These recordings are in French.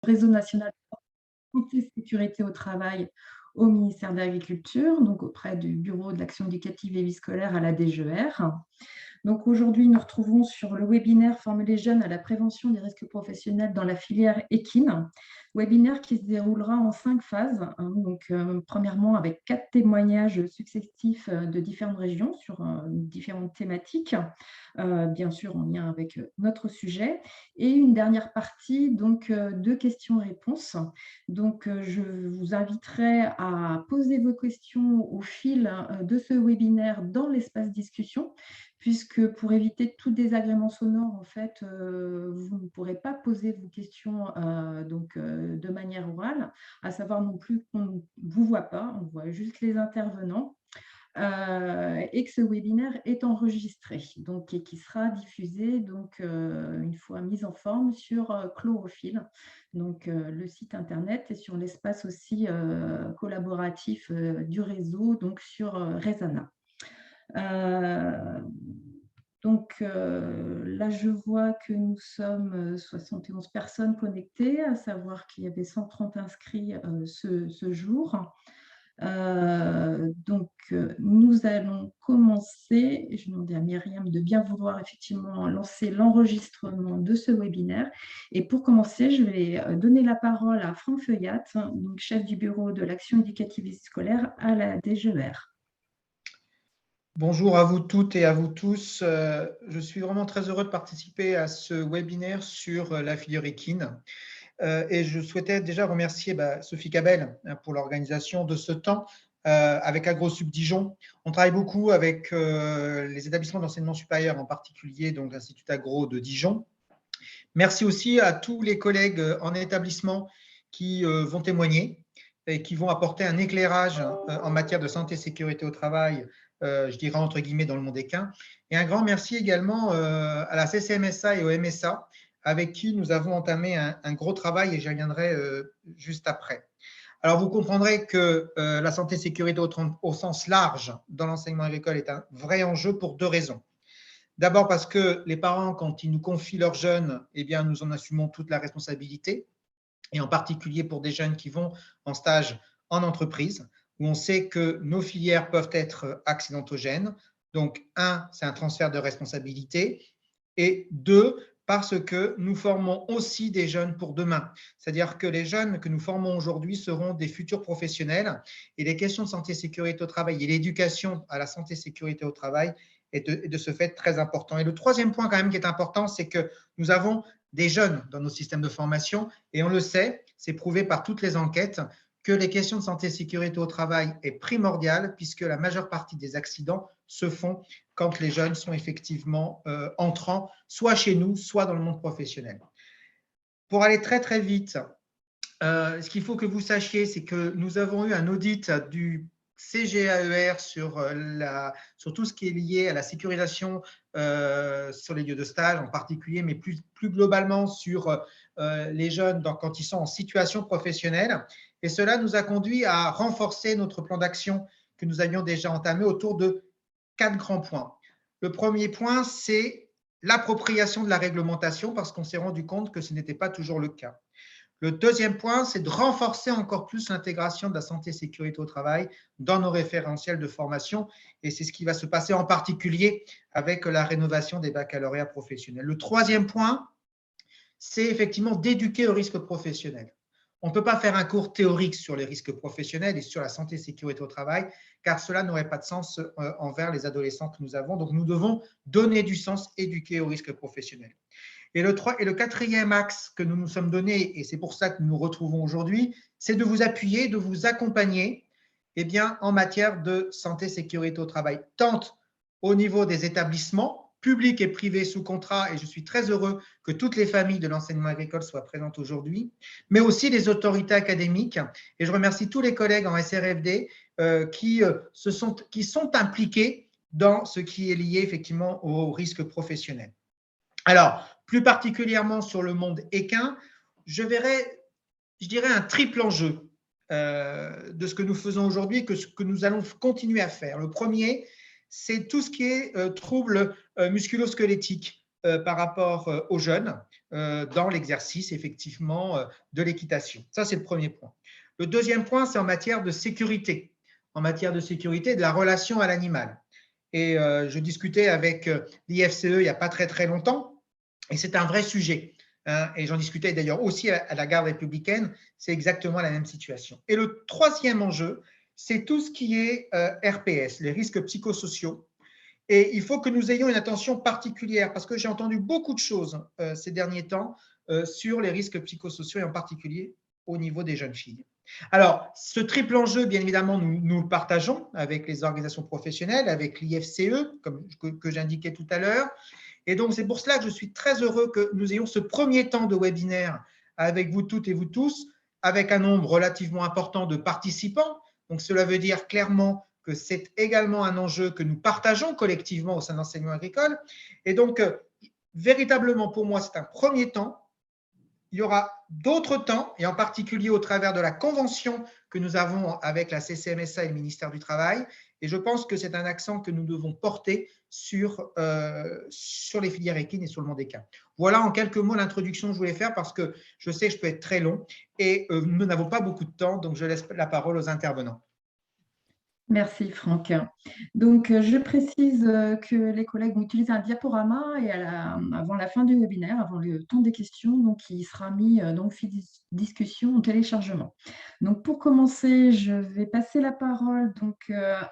réseau national santé et sécurité au travail au ministère de l'Agriculture, donc auprès du Bureau de l'action éducative et vie scolaire à la DGER. Donc aujourd'hui, nous retrouvons sur le webinaire Former les jeunes à la prévention des risques professionnels dans la filière équine, webinaire qui se déroulera en 5 phases. Donc, premièrement, avec 4 témoignages successifs de différentes régions sur différentes thématiques, bien sûr en lien avec notre sujet, et une dernière partie donc de questions-réponses. Donc, je vous inviterai à poser vos questions au fil de ce webinaire dans l'espace discussion, puisque pour éviter tout désagrément sonore, en fait, vous ne pourrez pas poser vos questions de manière orale, à savoir non plus qu'on ne vous voit pas, on voit juste les intervenants. Et que ce webinaire est enregistré donc, et qui sera diffusé donc, une fois mis en forme sur Chlorophylle, donc le site internet, et sur l'espace aussi collaboratif du réseau, donc sur Rezana. Donc là, je vois que nous sommes 71 personnes connectées, à savoir qu'il y avait 130 inscrits ce jour. Nous allons commencer. Je vais demander à Myriam de bien vouloir effectivement lancer l'enregistrement de ce webinaire. Et pour commencer, je vais donner la parole à Franck Feuillat, donc chef du bureau de l'action éducative et scolaire à la DGER. Bonjour à vous toutes et à vous tous. Je suis vraiment très heureux de participer à ce webinaire sur la filière équine. Et je souhaitais déjà remercier Sophie Cabel pour l'organisation de ce temps avec AgroSup Dijon. On travaille beaucoup avec les établissements d'enseignement supérieur, en particulier donc l'Institut Agro de Dijon. Merci aussi à tous les collègues en établissement qui vont témoigner et qui vont apporter un éclairage en matière de santé et sécurité au travail, je dirais entre guillemets, dans le monde équin. Et un grand merci également à la CCMSA et au MSA, avec qui nous avons entamé un gros travail, et j'y reviendrai juste après. Alors, vous comprendrez que la santé et sécurité au sens large dans l'enseignement agricole est un vrai enjeu pour 2 raisons. D'abord parce que les parents, quand ils nous confient leurs jeunes, eh bien, nous en assumons toute la responsabilité, et en particulier pour des jeunes qui vont en stage en entreprise, où on sait que nos filières peuvent être accidentogènes. Donc, 1, c'est un transfert de responsabilité, et 2, parce que nous formons aussi des jeunes pour demain. C'est-à-dire que les jeunes que nous formons aujourd'hui seront des futurs professionnels, et les questions de santé et sécurité au travail et l'éducation à la santé et sécurité au travail est de ce fait très important. Et le troisième point quand même qui est important, c'est que nous avons des jeunes dans nos systèmes de formation, et on le sait, c'est prouvé par toutes les enquêtes, que les questions de santé et sécurité au travail est primordiale, puisque la majeure partie des accidents se font quand les jeunes sont effectivement entrants, soit chez nous, soit dans le monde professionnel. Pour aller très très vite, ce qu'il faut que vous sachiez, c'est que nous avons eu un audit du CGAER sur tout ce qui est lié à la sécurisation sur les lieux de stage en particulier, mais plus globalement sur les jeunes quand ils sont en situation professionnelle. Et cela nous a conduit à renforcer notre plan d'action que nous avions déjà entamé autour de 4 grands points. Le premier point, c'est l'appropriation de la réglementation, parce qu'on s'est rendu compte que ce n'était pas toujours le cas. Le deuxième point, c'est de renforcer encore plus l'intégration de la santé et sécurité au travail dans nos référentiels de formation, et c'est ce qui va se passer en particulier avec la rénovation des baccalauréats professionnels. Le troisième point, c'est effectivement d'éduquer au risque professionnel. On ne peut pas faire un cours théorique sur les risques professionnels et sur la santé et sécurité au travail, car cela n'aurait pas de sens envers les adolescents que nous avons. Donc, nous devons donner du sens, éduquer au risque professionnel. Et le quatrième axe que nous nous sommes donné, et c'est pour ça que nous nous retrouvons aujourd'hui, c'est de vous appuyer, de vous accompagner en matière de santé et sécurité au travail, tant au niveau des établissements publics et privés sous contrat, et je suis très heureux que toutes les familles de l'enseignement agricole soient présentes aujourd'hui, mais aussi les autorités académiques. Et je remercie tous les collègues en SRFD qui sont impliqués dans ce qui est lié effectivement au risque professionnel. Alors, plus particulièrement sur le monde équin, je dirais un triple enjeu de ce que nous faisons aujourd'hui et que ce que nous allons continuer à faire. Le premier, c'est tout ce qui est troubles musculo-squelettiques, par rapport aux jeunes dans l'exercice, effectivement, de l'équitation. Ça, c'est le premier point. Le deuxième point, c'est en matière de sécurité, de la relation à l'animal. Et je discutais avec l'IFCE il n'y a pas très, très longtemps, et c'est un vrai sujet. Hein, et j'en discutais d'ailleurs aussi à la garde républicaine, c'est exactement la même situation. Et le troisième enjeu, c'est tout ce qui est RPS, les risques psychosociaux. Et il faut que nous ayons une attention particulière, parce que j'ai entendu beaucoup de choses ces derniers temps sur les risques psychosociaux, et en particulier au niveau des jeunes filles. Alors, ce triple enjeu, bien évidemment, nous le partageons avec les organisations professionnelles, avec l'IFCE, que j'indiquais tout à l'heure. Et donc, c'est pour cela que je suis très heureux que nous ayons ce premier temps de webinaire avec vous toutes et vous tous, avec un nombre relativement important de participants. Donc, cela veut dire clairement que c'est également un enjeu que nous partageons collectivement au sein de l'enseignement agricole. Et donc, véritablement, pour moi, c'est un premier temps. Il y aura d'autres temps, et en particulier au travers de la convention que nous avons avec la CCMSA et le ministère du Travail. Et je pense que c'est un accent que nous devons porter sur les filières équines et sur le monde équin. Voilà en quelques mots l'introduction que je voulais faire, parce que je sais que je peux être très long et nous n'avons pas beaucoup de temps, donc je laisse la parole aux intervenants. Merci Franck. Donc, je précise que les collègues vont utiliser un diaporama et avant la fin du webinaire, avant le temps des questions, donc il sera mis dans le fil discussion en téléchargement. Donc, pour commencer, je vais passer la parole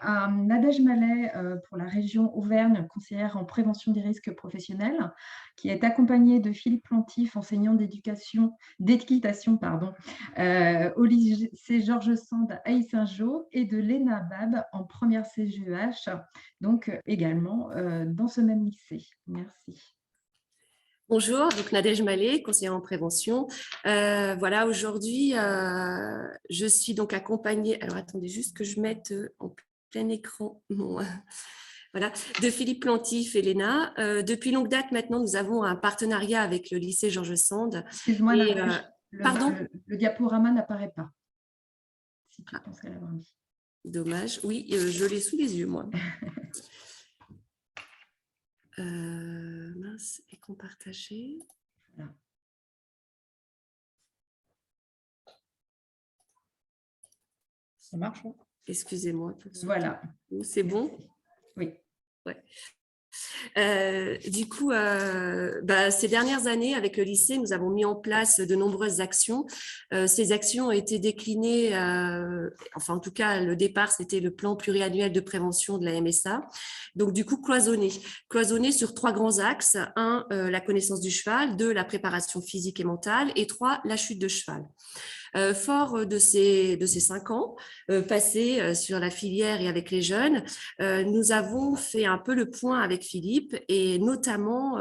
à Nadège Mallet pour la région Auvergne, conseillère en prévention des risques professionnels, qui est accompagnée de Philippe Plantif, enseignant d'équitation, au lycée Georges Sand à Yssingeaux, et de Léna Bab en première CGEH, donc également dans ce même lycée. Merci. Bonjour, donc Nadège Mallet, conseillère en prévention. Voilà, aujourd'hui, je suis donc accompagnée, alors attendez juste que je mette en plein écran voilà, de Philippe Plantif et Léna. Depuis longue date maintenant, nous avons un partenariat avec le lycée Georges Sand. Excuse-moi, le diaporama n'apparaît pas. Si tu penses à l'avoir mis. Dommage, oui, je l'ai sous les yeux, moi. Mince, écran partagé. Voilà. Ça marche, hein? Excusez-moi. Voilà. C'est bon? Oui. Ouais. Du coup, ces dernières années, avec le lycée, nous avons mis en place de nombreuses actions. Ces actions ont été déclinées, enfin en tout cas, le départ, c'était le plan pluriannuel de prévention de la MSA. Donc du coup, cloisonné sur 3 grands axes. 1, la connaissance du cheval. 2, la préparation physique et mentale. Et 3, la chute de cheval. Fort de ces 5 ans passés sur la filière et avec les jeunes, nous avons fait un peu le point avec Philippe, et notamment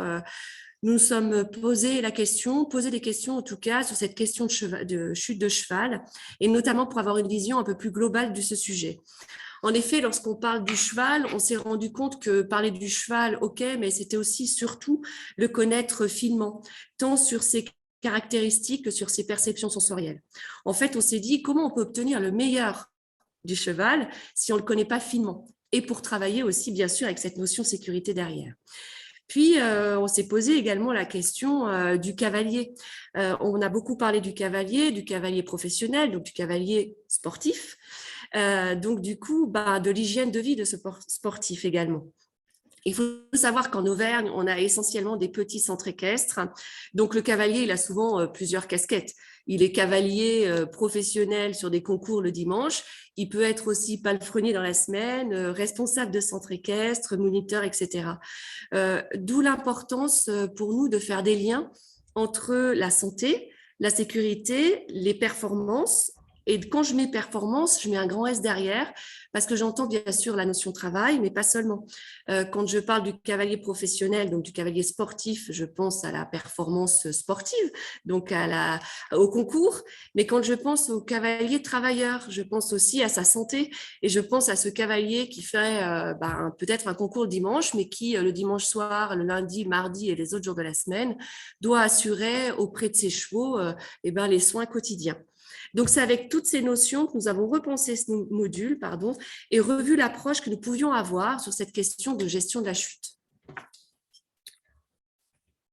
nous sommes posé des questions en tout cas sur cette question de chute de cheval, et notamment pour avoir une vision un peu plus globale de ce sujet. En effet, lorsqu'on parle du cheval, on s'est rendu compte que parler du cheval, ok, mais c'était aussi surtout le connaître finement, tant sur ses caractéristiques que sur ses perceptions sensorielles. En fait, on s'est dit comment on peut obtenir le meilleur du cheval si on ne le connaît pas finement, et pour travailler aussi bien sûr avec cette notion de sécurité derrière. Puis, on s'est posé également la question du cavalier. On a beaucoup parlé du cavalier professionnel, donc du cavalier sportif, donc du coup, de l'hygiène de vie de ce sportif également. Il faut savoir qu'en Auvergne, on a essentiellement des petits centres équestres. Donc, le cavalier, il a souvent plusieurs casquettes. Il est cavalier professionnel sur des concours le dimanche. Il peut être aussi palefrenier dans la semaine, responsable de centre équestre, moniteur, etc. D'où l'importance pour nous de faire des liens entre la santé, la sécurité, les performances. Et quand je mets performance, je mets un grand S derrière, parce que j'entends bien sûr la notion travail, mais pas seulement. Quand je parle du cavalier professionnel, donc du cavalier sportif, je pense à la performance sportive, donc au concours. Mais quand je pense au cavalier travailleur, je pense aussi à sa santé, et je pense à ce cavalier qui fait peut-être un concours le dimanche, mais qui le dimanche soir, le lundi, mardi et les autres jours de la semaine doit assurer auprès de ses chevaux les soins quotidiens. Donc, c'est avec toutes ces notions que nous avons repensé ce module et revu l'approche que nous pouvions avoir sur cette question de gestion de la chute.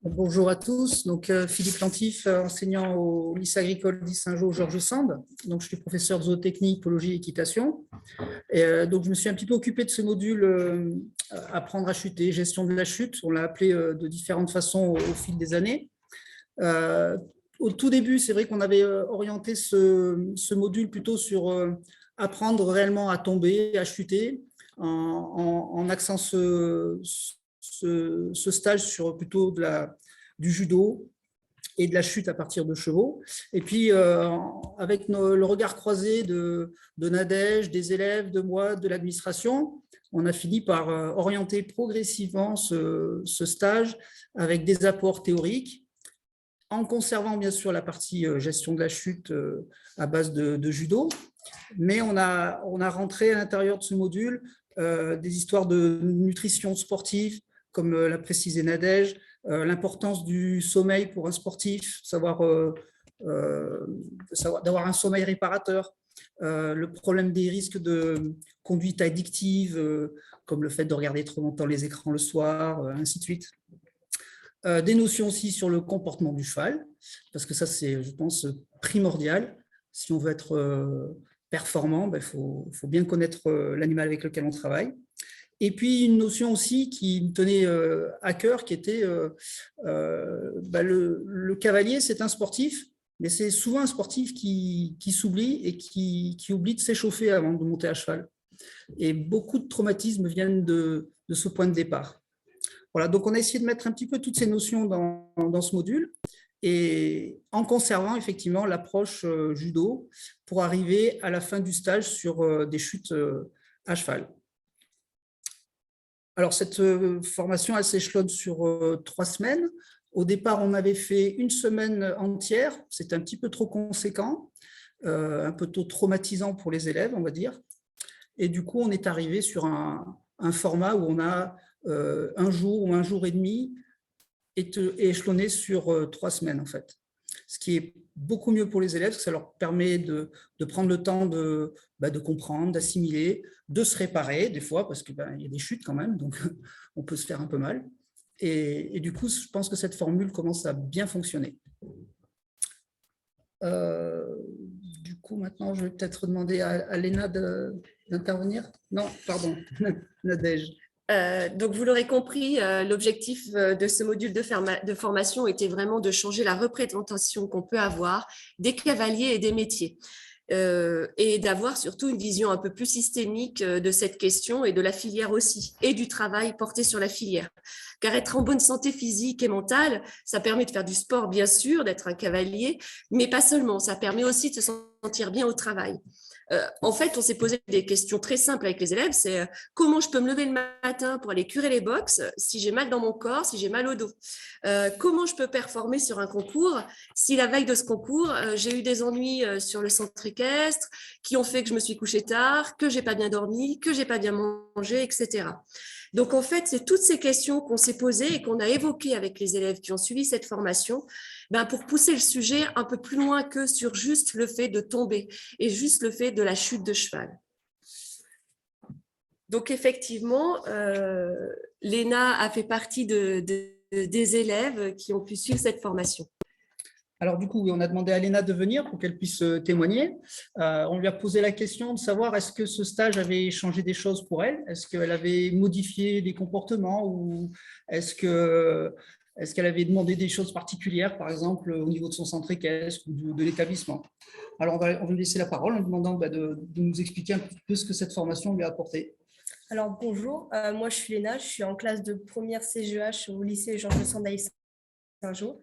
Bonjour à tous, donc Philippe Lantif, enseignant au lycée agricole d'Issingeaux Georges Sand. Donc je suis professeur de zootechnie, hippologie et équitation. Et donc je me suis un petit peu occupé de ce module apprendre à chuter, gestion de la chute. On l'a appelé de différentes façons au fil des années. Au tout début, c'est vrai qu'on avait orienté ce module plutôt sur apprendre réellement à tomber, à chuter, en axant ce stage sur plutôt du judo et de la chute à partir de chevaux. Et puis, avec le regard croisé de Nadège, des élèves, de moi, de l'administration, on a fini par orienter progressivement ce stage avec des apports théoriques, en conservant bien sûr la partie gestion de la chute à base de judo, mais on a rentré à l'intérieur de ce module des histoires de nutrition sportive, comme l'a précisé Nadège, l'importance du sommeil pour un sportif, d'avoir un sommeil réparateur, le problème des risques de conduite addictive, comme le fait de regarder trop longtemps les écrans le soir, ainsi de suite. Des notions aussi sur le comportement du cheval, parce que ça, c'est, je pense, primordial. Si on veut être performant, il faut bien connaître l'animal avec lequel on travaille. Et puis, une notion aussi qui me tenait à cœur, qui était le cavalier, c'est un sportif, mais c'est souvent un sportif qui s'oublie et qui oublie de s'échauffer avant de monter à cheval. Et beaucoup de traumatismes viennent de ce point de départ. Voilà, donc on a essayé de mettre un petit peu toutes ces notions dans ce module et en conservant effectivement l'approche judo pour arriver à la fin du stage sur des chutes à cheval. Alors, cette formation, elle s'échelonne sur 3 semaines. Au départ, on avait fait 1 semaine entière. C'était un petit peu trop conséquent, un peu trop traumatisant pour les élèves, on va dire. Et du coup, on est arrivé sur un format où on a 1 jour ou 1 jour et demi échelonné sur 3 semaines, en fait. Ce qui est beaucoup mieux pour les élèves, parce que ça leur permet de prendre le temps de comprendre, d'assimiler, de se réparer des fois, parce qu'il y a des chutes quand même, donc on peut se faire un peu mal. Et du coup, je pense que cette formule commence à bien fonctionner. Du coup, maintenant, je vais peut-être demander à Léna d'intervenir. Non, pardon, Nadège. Donc, vous l'aurez compris, l'objectif de ce module de formation était vraiment de changer la représentation qu'on peut avoir des cavaliers et des métiers. Et d'avoir surtout une vision un peu plus systémique de cette question et de la filière aussi, et du travail porté sur la filière. Car être en bonne santé physique et mentale, ça permet de faire du sport, bien sûr, d'être un cavalier, mais pas seulement, ça permet aussi de se sentir bien au travail. En fait, on s'est posé des questions très simples avec les élèves, c'est comment je peux me lever le matin pour aller curer les box si j'ai mal dans mon corps, si j'ai mal au dos. Comment je peux performer sur un concours si la veille de ce concours, j'ai eu des ennuis sur le centre équestre qui ont fait que je me suis couchée tard, que j'ai pas bien dormi, que j'ai pas bien mangé, etc. Donc, en fait, c'est toutes ces questions qu'on s'est posées et qu'on a évoquées avec les élèves qui ont suivi cette formation pour pousser le sujet un peu plus loin que sur juste le fait de tomber et juste le fait de la chute de cheval. Donc, effectivement, Léna a fait partie des élèves qui ont pu suivre cette formation. Alors du coup, on a demandé à Léna de venir pour qu'elle puisse témoigner. On lui a posé la question de savoir est-ce que ce stage avait changé des choses pour elle? Est-ce qu'elle avait modifié des comportements ou est-ce qu'elle avait demandé des choses particulières, par exemple au niveau de son centre équestre ou de l'établissement? Alors on va lui laisser la parole en lui demandant de nous expliquer un peu ce que cette formation lui a apporté. Alors bonjour, moi je suis Léna, je suis en classe de première CGEH au lycée Georges Sand à Issingeaux.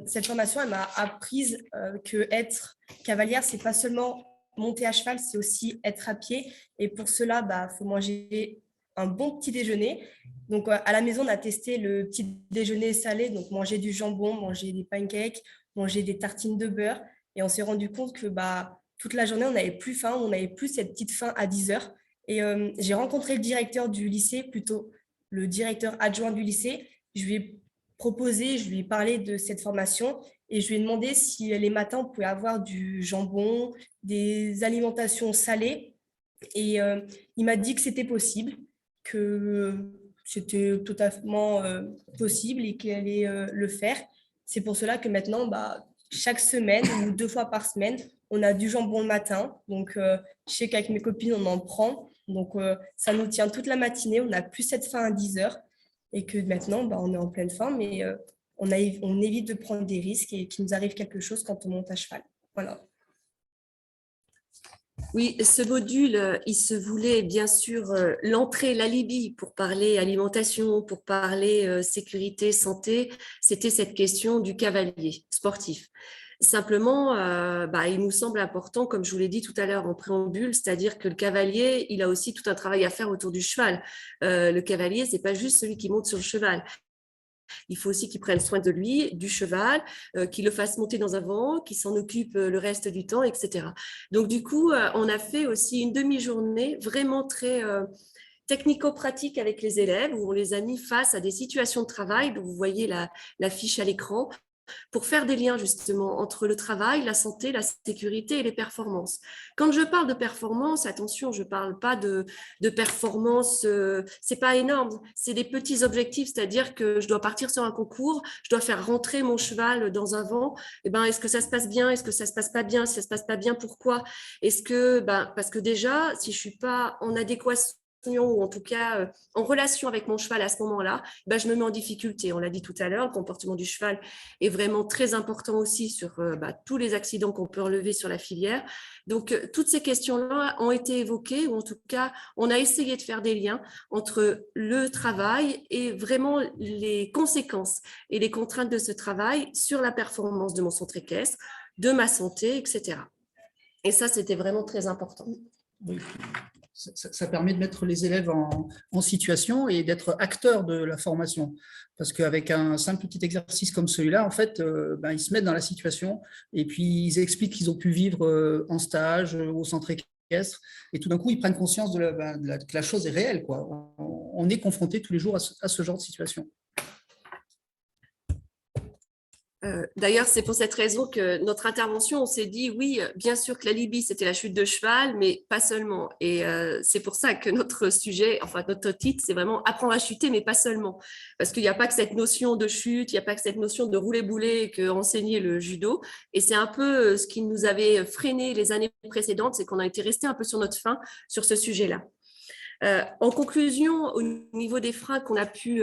Cette formation, elle m'a appris que être cavalière, c'est pas seulement monter à cheval, c'est aussi être à pied. Et pour cela, faut manger un bon petit déjeuner. Donc à la maison, on a testé le petit déjeuner salé, donc manger du jambon, manger des pancakes, manger des tartines de beurre. Et on s'est rendu compte que toute la journée, on n'avait plus faim, on n'avait plus cette petite faim à 10 heures. Et j'ai rencontré le directeur du lycée, plutôt le directeur adjoint du lycée. Je lui ai proposé, je lui ai parlé de cette formation et je lui ai demandé si les matins, on pouvait avoir du jambon, des alimentations salées. Et il m'a dit que c'était possible, que c'était totalement possible et qu'elle allait le faire. C'est pour cela que maintenant, chaque semaine ou 2 fois par semaine, on a du jambon le matin. Donc, je sais qu'avec mes copines, on en prend. Donc, ça nous tient toute la matinée. On n'a plus cette faim à 10 heures. Et que maintenant, on est en pleine faim, mais on évite de prendre des risques et qu'il nous arrive quelque chose quand on monte à cheval. Voilà. Oui, ce module, il se voulait bien sûr l'entrée, l'alibi pour parler alimentation, pour parler sécurité, santé. C'était cette question du cavalier sportif. Simplement, il nous semble important, comme je vous l'ai dit tout à l'heure en préambule, c'est-à-dire que le cavalier, il a aussi tout un travail à faire autour du cheval. Le cavalier, c'est pas juste celui qui monte sur le cheval. Il faut aussi qu'il prenne soin de lui, du cheval, qu'il le fasse monter dans un vent, qu'il s'en occupe le reste du temps, etc. Donc, du coup, on a fait aussi une demi-journée vraiment très technico-pratique avec les élèves, où on les a mis face à des situations de travail. Vous voyez la fiche à l'écran, pour faire des liens justement entre le travail, la santé, la sécurité et les performances. Quand je parle de performance, attention, je ne parle pas de performance, c'est pas énorme, c'est des petits objectifs, c'est-à-dire que je dois partir sur un concours, je dois faire rentrer mon cheval dans un vent, est-ce que ça se passe bien, est-ce que ça se passe pas bien, si ça se passe pas bien, pourquoi? Est-ce que, parce que déjà, si je suis pas en adéquation ou en tout cas en relation avec mon cheval à ce moment-là, je me mets en difficulté. On l'a dit tout à l'heure, le comportement du cheval est vraiment très important aussi sur tous les accidents qu'on peut relever sur la filière. Donc, toutes ces questions-là ont été évoquées, ou en tout cas, on a essayé de faire des liens entre le travail et vraiment les conséquences et les contraintes de ce travail sur la performance de mon centre équestre, de ma santé, etc. Et ça, c'était vraiment très important. Oui. Ça permet de mettre les élèves en situation et d'être acteurs de la formation. Parce qu'avec un simple petit exercice comme celui-là, en fait, ils se mettent dans la situation et puis ils expliquent qu'ils ont pu vivre en stage, au centre équestre. Et tout d'un coup, ils prennent conscience que la chose est réelle, quoi. On est confronté tous les jours à ce genre de situation. D'ailleurs, c'est pour cette raison que notre intervention, on s'est dit, oui, bien sûr que l'alibi, c'était la chute de cheval, mais pas seulement. Et c'est pour ça que notre sujet, enfin notre titre, c'est vraiment apprendre à chuter, mais pas seulement. Parce qu'il n'y a pas que cette notion de chute, il n'y a pas que cette notion de rouler-bouler que enseignait le judo. Et c'est un peu ce qui nous avait freiné les années précédentes, c'est qu'on a été resté un peu sur notre faim sur ce sujet-là. En conclusion, au niveau des freins qu'on a pu,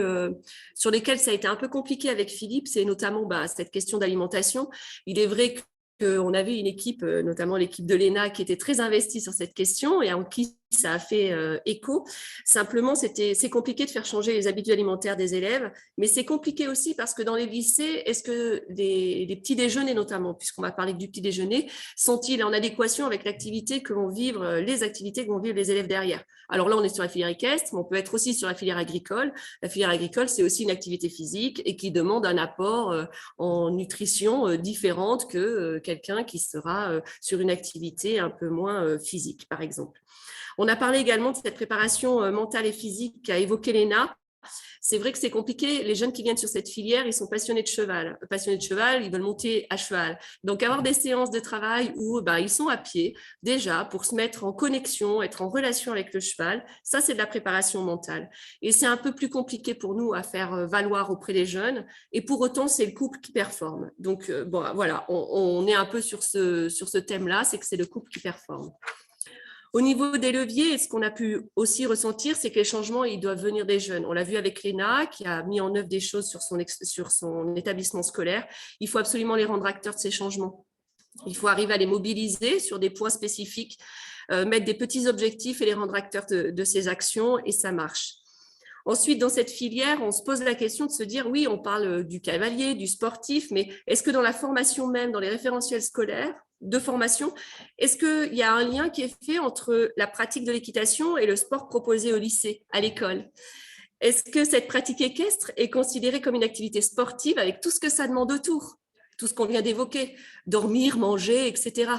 sur lesquels ça a été un peu compliqué avec Philippe, c'est notamment cette question d'alimentation. Il est vrai qu'on avait une équipe, notamment l'équipe de l'ENA, qui était très investie sur cette question et en qui ça a fait écho. Simplement, c'est compliqué de faire changer les habitudes alimentaires des élèves, mais c'est compliqué aussi parce que dans les lycées, est-ce que les petits déjeuners notamment, puisqu'on va parler du petit déjeuner, sont-ils en adéquation avec l'activité que vont vivre, les activités que vont vivre les élèves derrière? Alors là, on est sur la filière équestre, mais on peut être aussi sur la filière agricole. La filière agricole, c'est aussi une activité physique et qui demande un apport en nutrition différente que quelqu'un qui sera sur une activité un peu moins physique, par exemple. On a parlé également de cette préparation mentale et physique qu'a évoqué Léna. C'est vrai que c'est compliqué. Les jeunes qui viennent sur cette filière, ils sont passionnés de cheval. Passionnés de cheval, ils veulent monter à cheval. Donc, avoir des séances de travail où ils sont à pied, déjà, pour se mettre en connexion, être en relation avec le cheval, ça, c'est de la préparation mentale. Et c'est un peu plus compliqué pour nous à faire valoir auprès des jeunes. Et pour autant, c'est le couple qui performe. Donc, voilà, on est un peu sur ce thème-là, c'est que c'est le couple qui performe. Au niveau des leviers, ce qu'on a pu aussi ressentir, c'est que les changements, ils doivent venir des jeunes. On l'a vu avec Léna, qui a mis en œuvre des choses sur son établissement scolaire. Il faut absolument les rendre acteurs de ces changements. Il faut arriver à les mobiliser sur des points spécifiques, mettre des petits objectifs et les rendre acteurs de ces actions, et ça marche. Ensuite, dans cette filière, on se pose la question de se dire, oui, on parle du cavalier, du sportif, mais est-ce que dans la formation même, dans les référentiels scolaires de formation, est-ce qu'il y a un lien qui est fait entre la pratique de l'équitation et le sport proposé au lycée, à l'école? Est-ce que cette pratique équestre est considérée comme une activité sportive avec tout ce que ça demande autour, tout ce qu'on vient d'évoquer, dormir, manger, etc.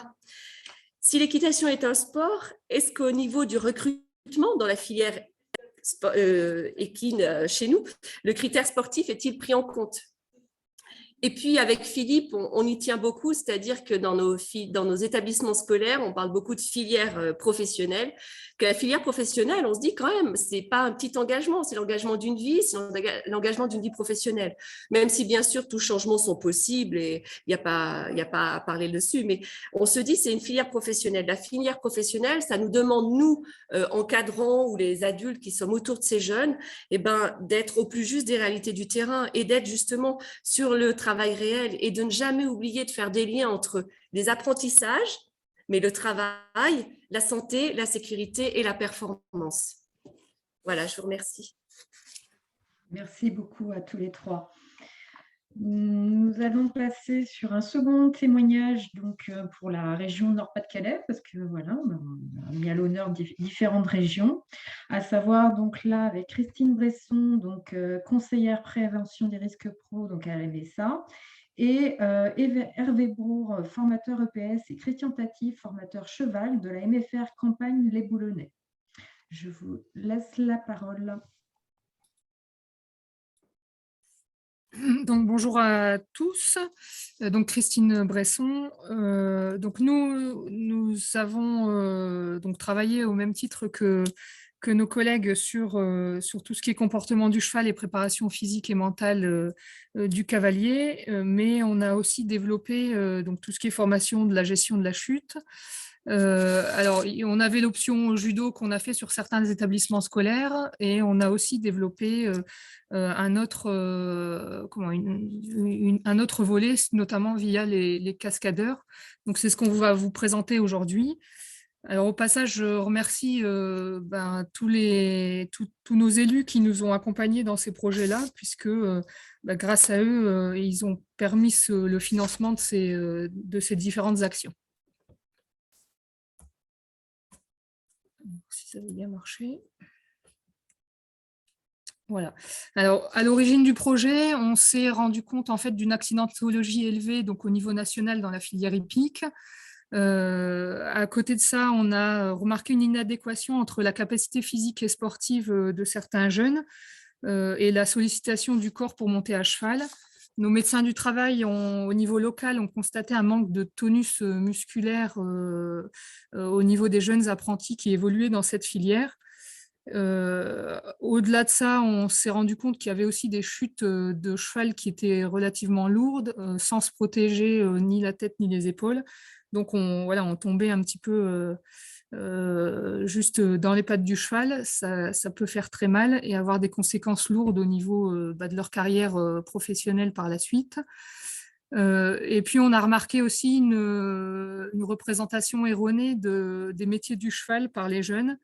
Si l'équitation est un sport, est-ce qu'au niveau du recrutement dans la filière équine chez nous, le critère sportif est-il pris en compte? Et puis, avec Philippe, on y tient beaucoup, c'est-à-dire que dans nos établissements scolaires, on parle beaucoup de filière professionnelle, que la filière professionnelle, on se dit quand même, c'est pas un petit engagement, c'est l'engagement d'une vie, c'est l'engagement d'une vie professionnelle. Même si, bien sûr, tous changements sont possibles et il n'y a pas à parler dessus, mais on se dit, c'est une filière professionnelle. La filière professionnelle, ça nous demande, nous, encadrants ou les adultes qui sommes autour de ces jeunes, eh ben, d'être au plus juste des réalités du terrain et d'être justement sur le travail réel et de ne jamais oublier de faire des liens entre les apprentissages, mais le travail, la santé, la sécurité et la performance. Voilà, je vous remercie. Merci beaucoup à tous les trois. Nous allons passer sur un second témoignage donc, pour la région Nord-Pas-de-Calais, parce que voilà, on a mis à l'honneur différentes régions, à savoir donc là avec Christine Bresson, donc conseillère prévention des risques pro donc à la MSA, et Hervé Brour, formateur EPS, et Christian Tati, formateur cheval de la MFR Campagne Les Boulonnais. Je vous laisse la parole. Donc, bonjour à tous. Donc, Christine Bresson. Donc, nous avons donc travaillé au même titre que nos collègues sur tout ce qui est comportement du cheval et préparation physique et mentale du cavalier, mais on a aussi développé donc tout ce qui est formation de la gestion de la chute. Alors, on avait l'option judo qu'on a fait sur certains établissements scolaires et on a aussi développé un autre volet, notamment via les cascadeurs. Donc, c'est ce qu'on va vous présenter aujourd'hui. Alors, au passage, je remercie tous nos élus qui nous ont accompagnés dans ces projets-là, puisque grâce à eux, ils ont permis le financement de ces différentes actions. Si ça veut bien marcher. Voilà. Alors, à l'origine du projet, on s'est rendu compte en fait d'une accidentologie élevée donc au niveau national dans la filière hippique. À côté de ça, on a remarqué une inadéquation entre la capacité physique et sportive de certains jeunes et la sollicitation du corps pour monter à cheval. Nos médecins du travail, au niveau local, ont constaté un manque de tonus musculaire au niveau des jeunes apprentis qui évoluaient dans cette filière. Au-delà de ça, on s'est rendu compte qu'il y avait aussi des chutes de cheval qui étaient relativement lourdes, sans se protéger ni la tête ni les épaules. Donc, on tombait un petit peu juste dans les pattes du cheval. Ça peut faire très mal et avoir des conséquences lourdes au niveau de leur carrière professionnelle par la suite. Et puis, on a remarqué aussi une représentation erronée des métiers du cheval par les jeunes,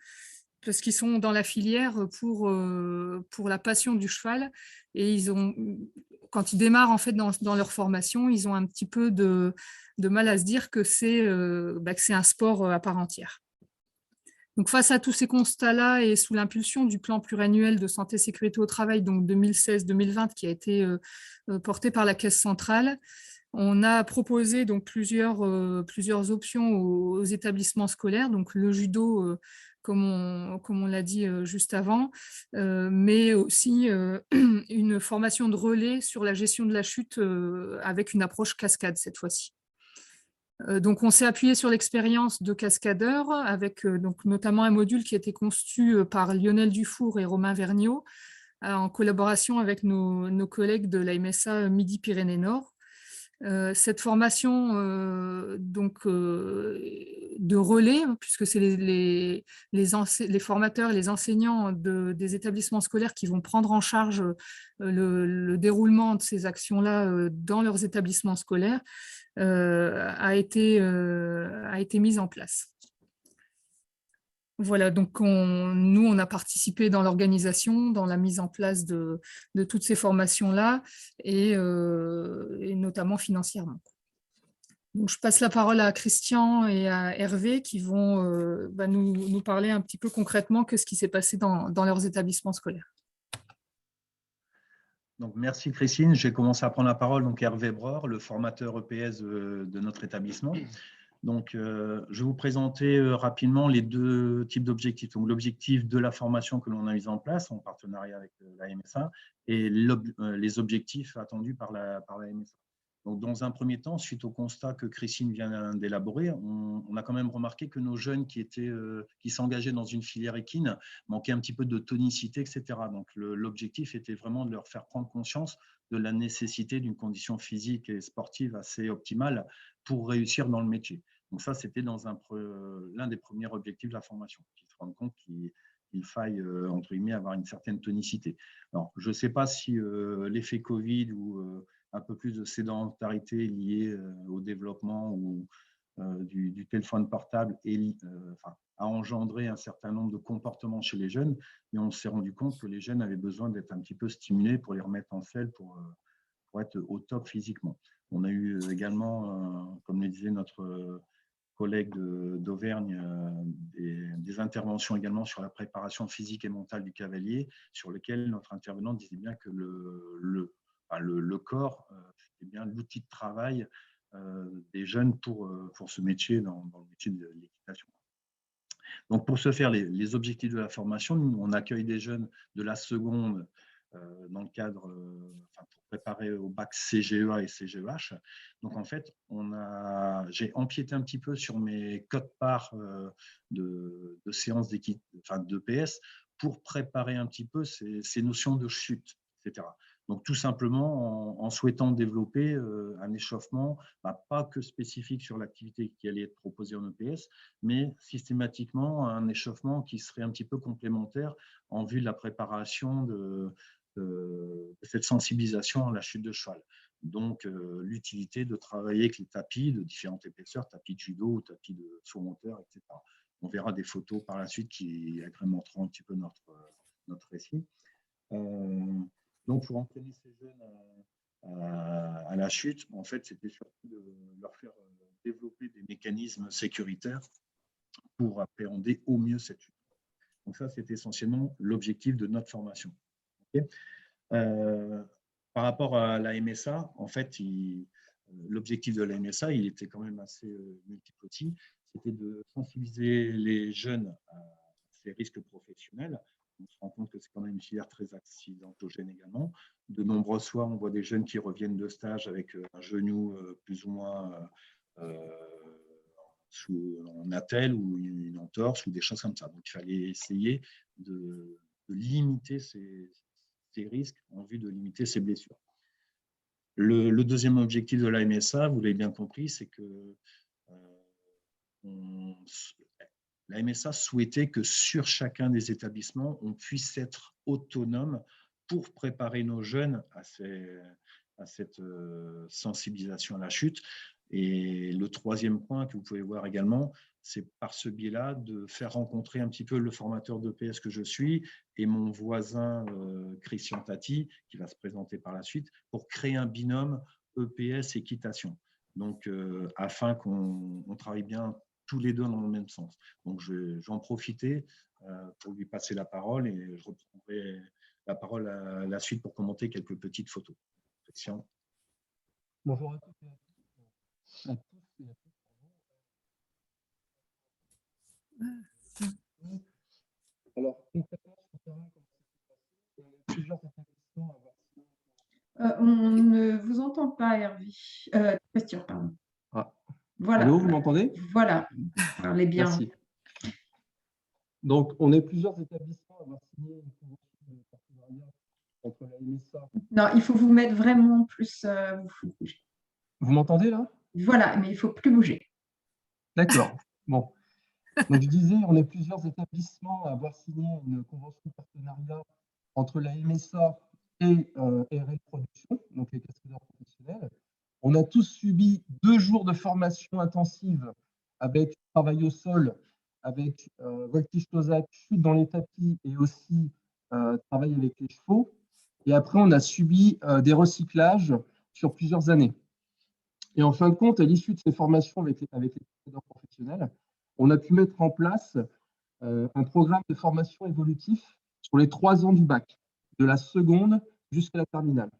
parce qu'ils sont dans la filière pour la passion du cheval. Et quand ils démarrent en fait dans leur formation, ils ont un petit peu de mal à se dire que c'est un sport à part entière. Donc, face à tous ces constats-là et sous l'impulsion du plan pluriannuel de santé sécurité au travail, donc 2016-2020, qui a été porté par la Caisse centrale, on a proposé donc plusieurs options aux établissements scolaires, donc le judo, comme on l'a dit juste avant, mais aussi une formation de relais sur la gestion de la chute avec une approche cascade cette fois-ci. Donc, on s'est appuyé sur l'expérience de cascadeurs avec donc, notamment un module qui a été conçu par Lionel Dufour et Romain Vergniaud en collaboration avec nos collègues de la MSA Midi-Pyrénées-Nord. Cette formation de relais, puisque c'est les formateurs et les enseignants des établissements scolaires qui vont prendre en charge le déroulement de ces actions-là dans leurs établissements scolaires, a été mise en place. Voilà, donc nous, on a participé dans l'organisation, dans la mise en place de toutes ces formations-là, et notamment financièrement. Donc, je passe la parole à Christian et à Hervé qui vont nous parler un petit peu concrètement de ce qui s'est passé dans leurs établissements scolaires. Donc, merci Christine. J'ai commencé à prendre la parole. Donc, Hervé Brohr, le formateur EPS de notre établissement. Donc, je vais vous présenter rapidement les deux types d'objectifs. Donc, l'objectif de la formation que l'on a mise en place en partenariat avec la MSA et les objectifs attendus par la MSA. Donc, dans un premier temps, suite au constat que Christine vient d'élaborer, on a quand même remarqué que nos jeunes qui s'engageaient dans une filière équine manquaient un petit peu de tonicité, etc. Donc, l'objectif était vraiment de leur faire prendre conscience de la nécessité d'une condition physique et sportive assez optimale pour réussir dans le métier. Donc, ça, c'était l'un des premiers objectifs de la formation, qu'ils se rendent compte qu'il faille, entre guillemets, avoir une certaine tonicité. Alors, je ne sais pas si l'effet Covid ou un peu plus de sédentarité liée au développement ou du téléphone portable a engendré un certain nombre de comportements chez les jeunes, mais on s'est rendu compte que les jeunes avaient besoin d'être un petit peu stimulés pour les remettre en selle, pour être au top physiquement. On a eu également, comme le disait notre collègue d'Auvergne, des interventions également sur la préparation physique et mentale du cavalier, sur lesquelles notre intervenant disait bien que le corps, c'était bien l'outil de travail des jeunes pour ce métier, dans le métier de l'équitation. Donc, pour ce faire, les objectifs de la formation, nous, on accueille des jeunes de la seconde dans le cadre, pour préparer au bac CGEA et CGEH. Donc, en fait, j'ai empiété un petit peu sur mes codes-parts de séances d'EPS pour préparer un petit peu ces notions de chute, etc. Donc, tout simplement en souhaitant développer un échauffement, pas que spécifique sur l'activité qui allait être proposée en EPS, mais systématiquement un échauffement qui serait un petit peu complémentaire en vue de la préparation de cette sensibilisation à la chute de cheval. Donc, l'utilité de travailler avec les tapis de différentes épaisseurs, tapis de judo, tapis de saut monteur, etc. On verra des photos par la suite qui agrémenteront un petit peu notre récit. Donc, pour entraîner ces jeunes à la chute, en fait, c'était surtout de leur faire développer des mécanismes sécuritaires pour appréhender au mieux cette chute. Donc, ça, c'est essentiellement l'objectif de notre formation. Okay. Par rapport à la MSA, en fait, l'objectif de la MSA, il était quand même assez multiple aussi. C'était de sensibiliser les jeunes à ces risques professionnels. On se rend compte que c'est quand même une filière très accidentogène également. De nombreuses fois, on voit des jeunes qui reviennent de stage avec un genou plus ou moins en attelle ou une entorse ou des choses comme ça. Donc, il fallait essayer de limiter ces risques en vue de limiter ces blessures. Le deuxième objectif de la MSA, vous l'avez bien compris, c'est que la MSA souhaitait que sur chacun des établissements, on puisse être autonome pour préparer nos jeunes à cette sensibilisation à la chute. Et le troisième point que vous pouvez voir également, c'est par ce biais-là de faire rencontrer un petit peu le formateur d'EPS que je suis et mon voisin Christian Tati, qui va se présenter par la suite, pour créer un binôme EPS équitation. Donc, afin qu'on travaille bien tous les deux dans le même sens. Donc, je vais en profiter pour lui passer la parole et je reprendrai la parole à la suite pour commenter quelques petites photos. Christian. Bonjour à toutes et à tous. Alors, concrètement, sur le terrain, comment ça s'est passé? Il y a plusieurs établissements à voir. On ne vous entend pas, Hervé. Question, pardon. Ah. Voilà. Allô, vous m'entendez? Voilà, parlez bien. Merci. Donc, on est plusieurs établissements à avoir signé une convention de partenariat entre la MSA. Non, il faut vous mettre vraiment plus. Vous m'entendez là? Voilà, mais il ne faut plus bouger. D'accord. Bon. Donc, je disais, on est plusieurs établissements à avoir signé une convention de partenariat entre la MSA et RL Production, donc les cascadeurs professionnels. On a tous subi 2 jours de formation intensive avec travail au sol, avec voltige Tosac, chute dans les tapis et aussi travail avec les chevaux. Et après, on a subi des recyclages sur plusieurs années. Et en fin de compte, à l'issue de ces formations avec les cascadeurs professionnels, on a pu mettre en place un programme de formation évolutif sur les 3 ans du bac, de la seconde jusqu'à la terminale.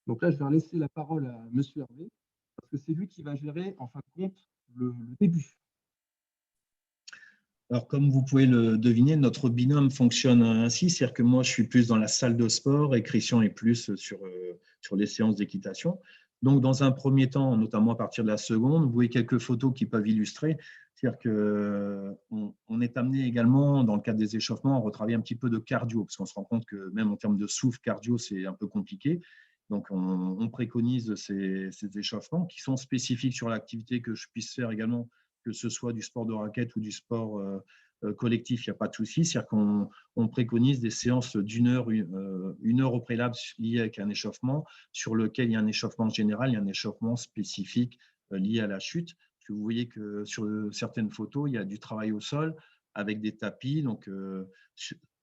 Donc là, je vais laisser la parole à M. Hervé, parce que c'est lui qui va gérer, en fin de compte, le début. Alors, comme vous pouvez le deviner, notre binôme fonctionne ainsi, c'est-à-dire que moi, je suis plus dans la salle de sport et Christian est plus sur les séances d'équitation. Donc, dans un premier temps, notamment à partir de la seconde, vous voyez quelques photos qui peuvent illustrer. C'est-à-dire qu'on est amené également, dans le cadre des échauffements, à retravailler un petit peu de cardio, parce qu'on se rend compte que même en termes de souffle cardio, c'est un peu compliqué. Donc, on préconise ces échauffements qui sont spécifiques sur l'activité que je puisse faire également, que ce soit du sport de raquette ou du sport collectif, il n'y a pas de souci. C'est-à-dire qu'on préconise des séances d'une heure, une heure au préalable liées avec un échauffement, sur lequel il y a un échauffement général, il y a un échauffement spécifique lié à la chute. Vous voyez que sur certaines photos, il y a du travail au sol avec des tapis. Donc,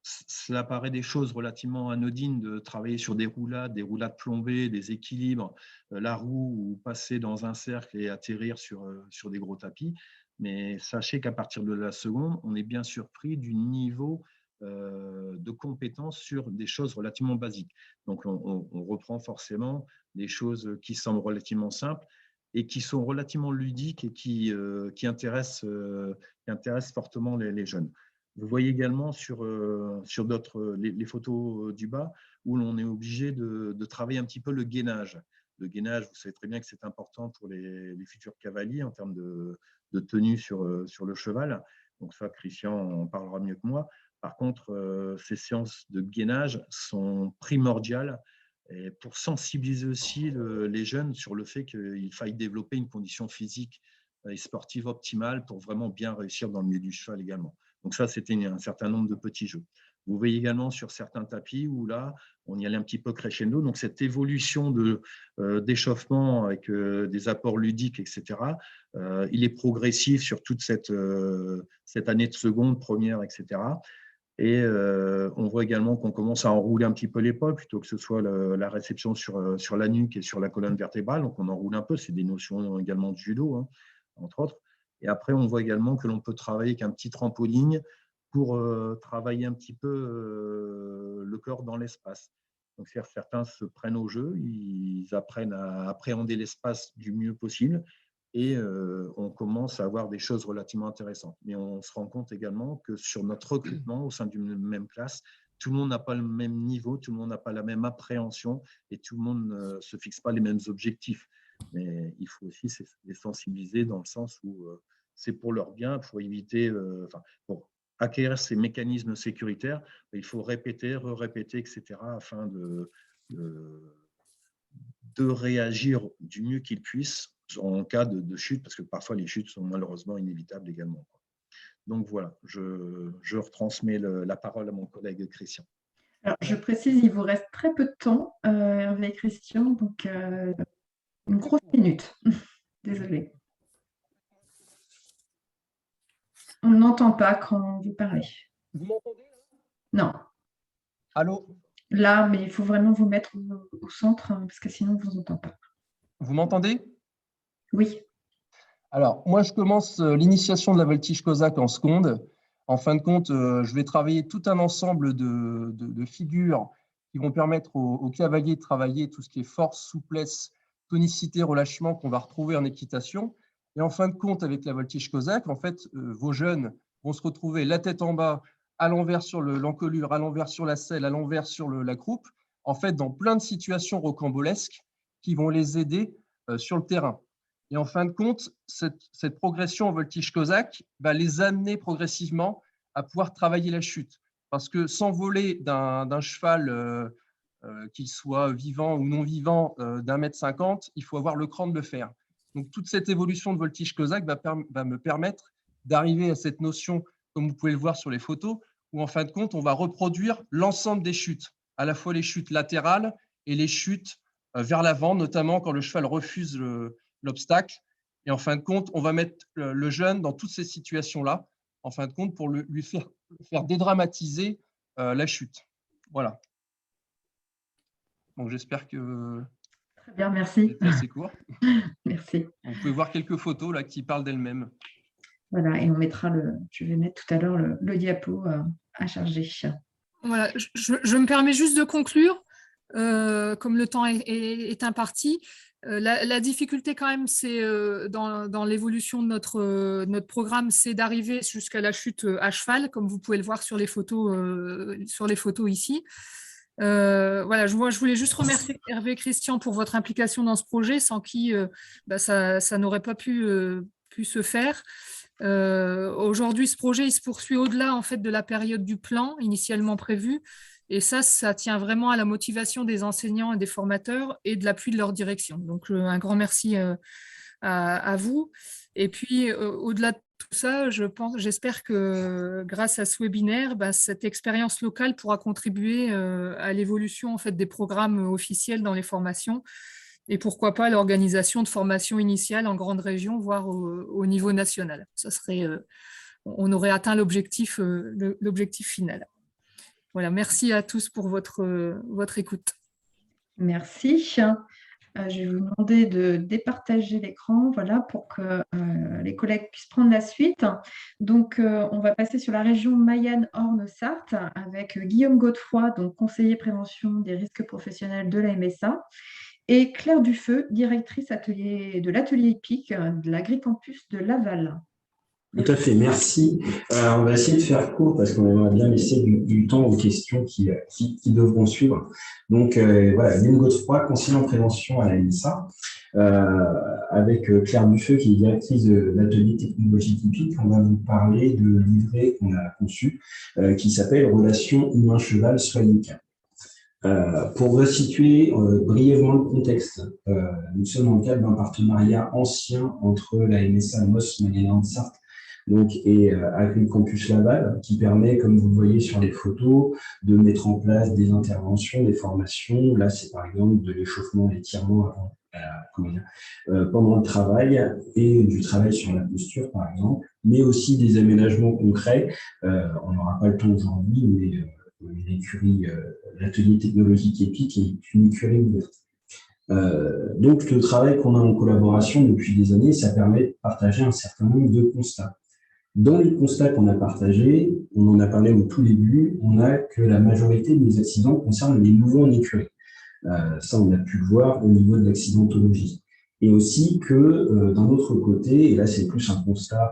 cela paraît des choses relativement anodines de travailler sur des roulades plombées, des équilibres, la roue ou passer dans un cercle et atterrir sur des gros tapis. Mais sachez qu'à partir de la seconde, on est bien surpris du niveau de compétences sur des choses relativement basiques. Donc, on reprend forcément des choses qui semblent relativement simples et qui sont relativement ludiques et qui intéressent fortement les jeunes. Vous voyez également sur d'autres, les photos du bas, où l'on est obligé de travailler un petit peu le gainage. Le gainage, vous savez très bien que c'est important pour les futurs cavaliers en termes de tenue sur le cheval. Donc ça, Christian en parlera mieux que moi. Par contre, ces séances de gainage sont primordiales et pour sensibiliser aussi les jeunes sur le fait qu'il faille développer une condition physique et sportive optimale pour vraiment bien réussir dans le milieu du cheval également. Donc ça, c'était un certain nombre de petits jeux. Vous voyez également sur certains tapis où là, on y allait un petit peu crescendo. Donc cette évolution d'échauffement avec des apports ludiques, etc., il est progressif sur toute cette année de seconde, première, etc. Et on voit également qu'on commence à enrouler un petit peu l'épaule plutôt que ce soit la réception sur la nuque et sur la colonne vertébrale. Donc, on enroule un peu. C'est des notions également de judo, hein, entre autres. Et après, on voit également que l'on peut travailler avec un petit trampoline pour travailler un petit peu le corps dans l'espace. Donc, certains se prennent au jeu, ils apprennent à appréhender l'espace du mieux possible. Et on commence à avoir des choses relativement intéressantes. Mais on se rend compte également que sur notre recrutement au sein d'une même classe, tout le monde n'a pas le même niveau, tout le monde n'a pas la même appréhension et tout le monde ne se fixe pas les mêmes objectifs. Mais il faut aussi les sensibiliser dans le sens où c'est pour leur bien, pour éviter, pour acquérir ces mécanismes sécuritaires, il faut répéter, répéter, etc. afin de réagir du mieux qu'ils puissent en cas de chute, parce que parfois les chutes sont malheureusement inévitables également. Donc voilà, je retransmets la parole à mon collègue Christian. Alors, je précise, il vous reste très peu de temps, Hervé et Christian, donc une grosse minute. Désolée. On n'entend pas quand vous parlez. Vous m'entendez? Non. Allô? Là, mais il faut vraiment vous mettre au centre, parce que sinon, on ne vous entend pas. Vous m'entendez? Oui. Alors, moi, je commence l'initiation de la voltige cosaque en seconde. En fin de compte, je vais travailler tout un ensemble de figures qui vont permettre aux cavaliers de travailler tout ce qui est force, souplesse, tonicité, relâchement qu'on va retrouver en équitation. Et en fin de compte, avec la voltige cosaque, en fait, vos jeunes vont se retrouver la tête en bas, à l'envers sur l'encolure, à l'envers sur la selle, à l'envers sur la croupe, en fait, dans plein de situations rocambolesques qui vont les aider sur le terrain. Et en fin de compte, cette progression en voltige cosaque va les amener progressivement à pouvoir travailler la chute. Parce que s'envoler d'un cheval, qu'il soit vivant ou non vivant, d'1,50 m, il faut avoir le cran de le faire. Donc, toute cette évolution de voltige cosaque va me permettre d'arriver à cette notion, comme vous pouvez le voir sur les photos, où en fin de compte, on va reproduire l'ensemble des chutes, à la fois les chutes latérales et les chutes vers l'avant, notamment quand le cheval refuse l'obstacle. Et en fin de compte, on va mettre le jeune dans toutes ces situations-là, en fin de compte, pour lui faire dédramatiser la chute. Voilà. Donc, j'espère que Très bien, merci. c'est assez court. Merci. Vous pouvez voir quelques photos là qui parlent d'elles-mêmes. Voilà, et on mettra je vais mettre tout à l'heure le diapo à charger. Voilà, je me permets juste de conclure, comme le temps est imparti. La difficulté quand même, c'est dans l'évolution de notre programme, c'est d'arriver jusqu'à la chute à cheval, comme vous pouvez le voir sur les photos ici. Voilà, je voulais juste remercier Hervé et Christian pour votre implication dans ce projet, sans qui ça n'aurait pas pu se faire. Aujourd'hui, ce projet il se poursuit au-delà en fait de la période du plan initialement prévu. Et ça tient vraiment à la motivation des enseignants et des formateurs et de l'appui de leur direction. Donc, un grand merci à vous. Et puis, au-delà de tout ça, j'espère que grâce à ce webinaire, cette expérience locale pourra contribuer à l'évolution en fait, des programmes officiels dans les formations et pourquoi pas l'organisation de formations initiales en grande région, voire au niveau national. On aurait atteint l'objectif final. Voilà, merci à tous pour votre écoute. Merci. Je vais vous demander de départager l'écran, voilà, pour que les collègues puissent prendre la suite. Donc, on va passer sur la région Mayenne-Orne-Sarthe avec Guillaume Godefroy, donc conseiller prévention des risques professionnels de la MSA, et Claire Dufeu, directrice de l'atelier EPIC de l'Agricampus de Laval. Tout à fait, merci. On va essayer de faire court parce qu'on aimerait bien laisser du temps aux questions qui devront suivre. Donc, voilà, Guillaume Godefroy, conseiller en prévention à la MSA, avec Claire Dufeu, qui est directrice de l'atelier technologie typique. On va vous parler de livret qu'on a conçu, qui s'appelle « Relations humain-cheval soignique ». Pour resituer brièvement le contexte, nous sommes dans le cadre d'un partenariat ancien entre la MSA MOS Mayenne-Orne-Sarthe et Agricampus Laval, qui permet, comme vous le voyez sur les photos, de mettre en place des interventions, des formations. Là, c'est par exemple de l'échauffement, l'étirement pendant le travail et du travail sur la posture, par exemple, mais aussi des aménagements concrets. On n'aura pas le temps aujourd'hui, mais l'écurie, l'atelier technologique EPIC est une écurie ouverte. Donc, le travail qu'on a en collaboration depuis des années, ça permet de partager un certain nombre de constats. Dans les constats qu'on a partagés, on en a parlé au tout début, on a que la majorité des accidents concernent les nouveaux en écurie. Ça, on a pu le voir au niveau de l'accidentologie. Et aussi que, d'un autre côté, et là c'est plus un constat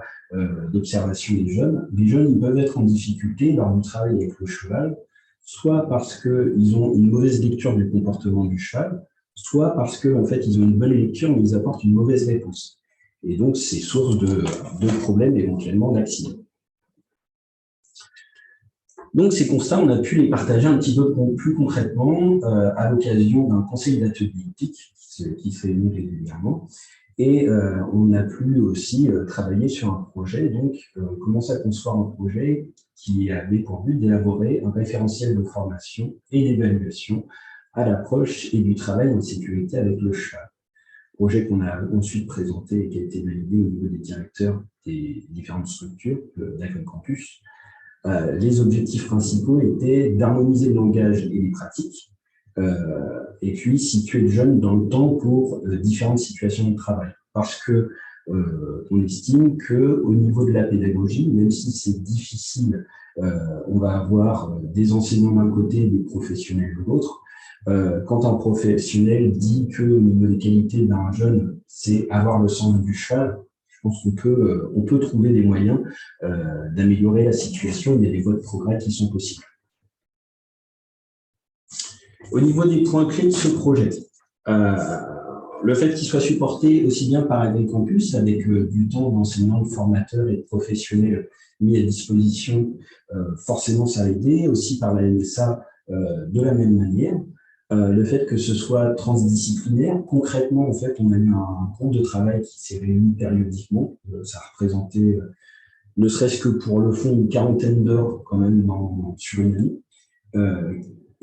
d'observation des jeunes, ils peuvent être en difficulté lors du travail avec le cheval, soit parce qu'ils ont une mauvaise lecture du comportement du cheval, soit parce qu'en fait, ils ont une bonne lecture, mais ils apportent une mauvaise réponse. Et donc, c'est source de problèmes, éventuellement d'accidents. Donc, ces constats, on a pu les partager un petit peu plus concrètement à l'occasion d'un conseil d'atelier éthique qui se réunit régulièrement. Et on a pu aussi travailler sur un projet, donc commencer à concevoir un projet qui avait pour but d'élaborer un référentiel de formation et d'évaluation à l'approche et du travail en sécurité avec le cheval. Projet qu'on a ensuite présenté et qui a été validé au niveau des directeurs des différentes structures d'Agricampus. Les objectifs principaux étaient d'harmoniser le langage et les pratiques, et puis situer le jeune dans le temps pour différentes situations de travail. Parce que on estime qu'au niveau de la pédagogie, même si c'est difficile, on va avoir des enseignants d'un côté et des professionnels de l'autre. Quand un professionnel dit que au niveau des qualités d'un jeune, c'est avoir le sens du cheval, je pense qu'on peut trouver des moyens d'améliorer la situation. Il y a des voies de progrès qui sont possibles. Au niveau des points clés de ce projet, le fait qu'il soit supporté aussi bien par Agricampus, avec du temps d'enseignants, de formateurs et de professionnels mis à disposition, forcément ça a aidé, aussi par la MSA de la même manière. Le fait que ce soit transdisciplinaire, concrètement, en fait, on a eu un groupe de travail qui s'est réuni périodiquement. Ça a représenté, ne serait-ce que pour le fond, une quarantaine d'heures quand même sur une année.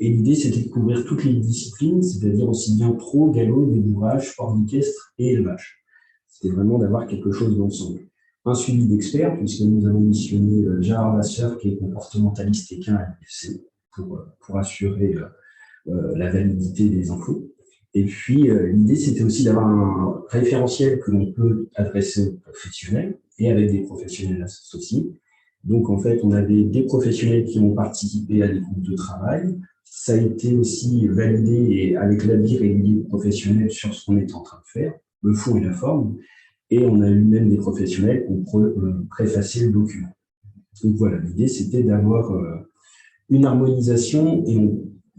Et l'idée, c'était de couvrir toutes les disciplines, c'est-à-dire aussi bien pro, galop, débourrage, sport d'équestre et élevage. C'était vraiment d'avoir quelque chose d'ensemble. Un suivi d'experts, puisque nous avons missionné Gérard Vasseur, qui est comportementaliste équin à l'UFC, pour assurer la validité des infos. Et puis, l'idée, c'était aussi d'avoir un référentiel que l'on peut adresser aux professionnels et avec des professionnels associés. Donc, en fait, on avait des professionnels qui ont participé à des groupes de travail. Ça a été aussi validé et avec l'avis régulier professionnel sur ce qu'on est en train de faire, le fond et la forme. Et on a eu même des professionnels qui ont préfacé le document. Donc voilà, l'idée, c'était d'avoir une harmonisation et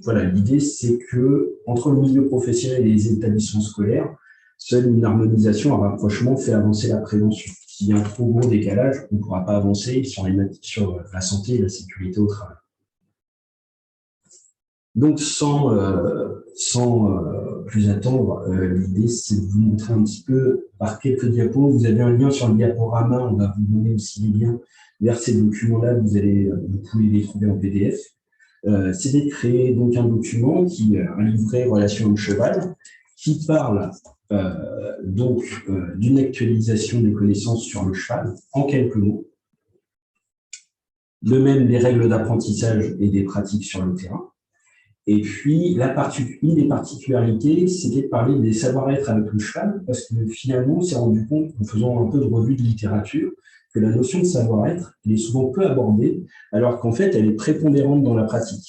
voilà, l'idée, c'est que entre le milieu professionnel et les établissements scolaires, seule une harmonisation, un rapprochement fait avancer la prévention. S'il y a un trop gros décalage, on ne pourra pas avancer sur la santé et la sécurité au travail. Donc, sans plus attendre, l'idée, c'est de vous montrer un petit peu par quelques diapos. Vous avez un lien sur le diaporama, on va vous donner aussi les liens vers ces documents-là, vous pouvez les trouver en PDF. C'est de créer donc un document un livret relation au cheval, qui parle d'une actualisation des connaissances sur le cheval en quelques mots. De même, des règles d'apprentissage et des pratiques sur le terrain. Et puis, une des particularités, c'était de parler des savoir-être avec le cheval, parce que finalement, on s'est rendu compte, en faisant un peu de revue de littérature, que la notion de savoir-être, elle est souvent peu abordée, alors qu'en fait, elle est prépondérante dans la pratique.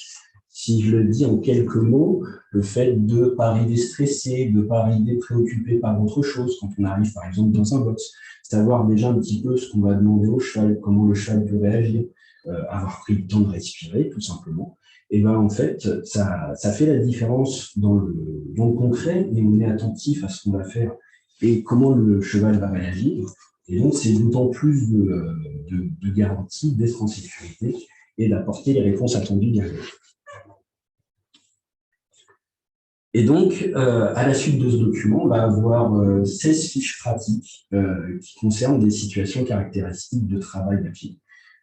Si je le dis en quelques mots, le fait de ne pas arriver stressé, de ne pas arriver préoccupé par autre chose, quand on arrive par exemple dans un box, savoir déjà un petit peu ce qu'on va demander au cheval, comment le cheval peut réagir, avoir pris le temps de respirer, tout simplement. Et bien en fait, ça fait la différence dans le concret, et on est attentif à ce qu'on va faire et comment le cheval va réagir. Et donc, c'est d'autant plus de garantie d'être en sécurité et d'apporter les réponses attendues derrière. Et donc, à la suite de ce document, on va avoir 16 fiches pratiques qui concernent des situations caractéristiques de travail à pied.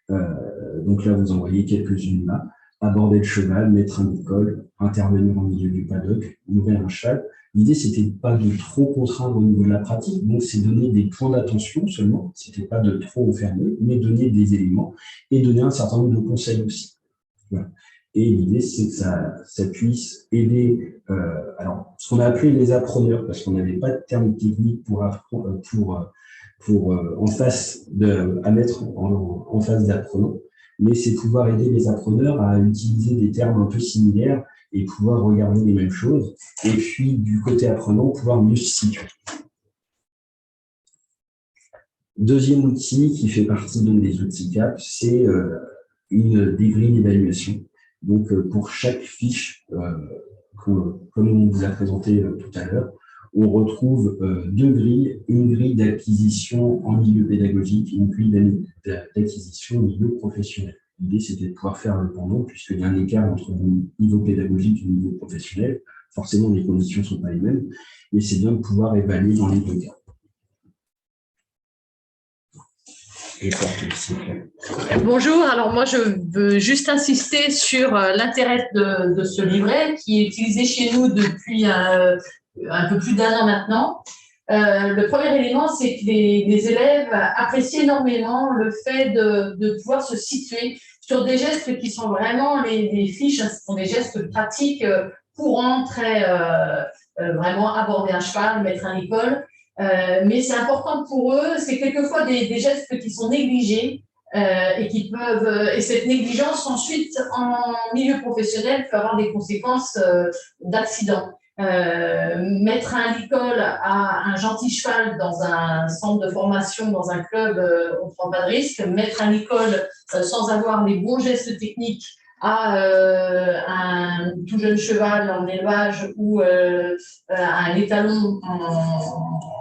Donc là, vous en voyez quelques-unes là. Aborder le cheval, mettre un école, intervenir au milieu du paddock, nourrir un cheval. L'idée, c'était pas de trop contraindre au niveau de la pratique, donc c'est donner des points d'attention seulement, c'était pas de trop enfermer, mais donner des éléments et donner un certain nombre de conseils aussi. Voilà. Et l'idée, c'est que ça puisse aider, alors, ce qu'on a appelé les appreneurs, parce qu'on n'avait pas de terme technique à mettre en face d'apprenants, mais c'est pouvoir aider les appreneurs à utiliser des termes un peu similaires et pouvoir regarder les mêmes choses, et puis du côté apprenant, pouvoir mieux se situer. Deuxième outil qui fait partie des outils CAP, c'est des grilles d'évaluation. Donc pour chaque fiche, comme on vous a présenté tout à l'heure, on retrouve deux grilles, une grille d'acquisition en milieu pédagogique et une grille d'acquisition au milieu professionnel. L'idée, c'était de pouvoir faire le pendant, puisqu'il y a un écart entre le niveau pédagogique et le niveau professionnel. Forcément, les conditions ne sont pas les mêmes, mais c'est bien de pouvoir évaluer dans les deux cas. Bonjour, alors moi je veux juste insister sur l'intérêt de ce livret qui est utilisé chez nous depuis un peu plus d'1 an maintenant. Le premier élément, c'est que les élèves apprécient énormément le fait de pouvoir se situer sur des gestes qui sont vraiment les fiches, ce sont des gestes pratiques courants, très vraiment aborder un cheval, mettre un école. Mais c'est important pour eux, c'est quelquefois des gestes qui sont négligés et qui peuvent, et cette négligence ensuite en milieu professionnel peut avoir des conséquences d'accident. Mettre un licol à un gentil cheval dans un centre de formation, dans un club, on ne prend pas de risque. Mettre un licol sans avoir les bons gestes techniques à un tout jeune cheval en élevage ou un étalon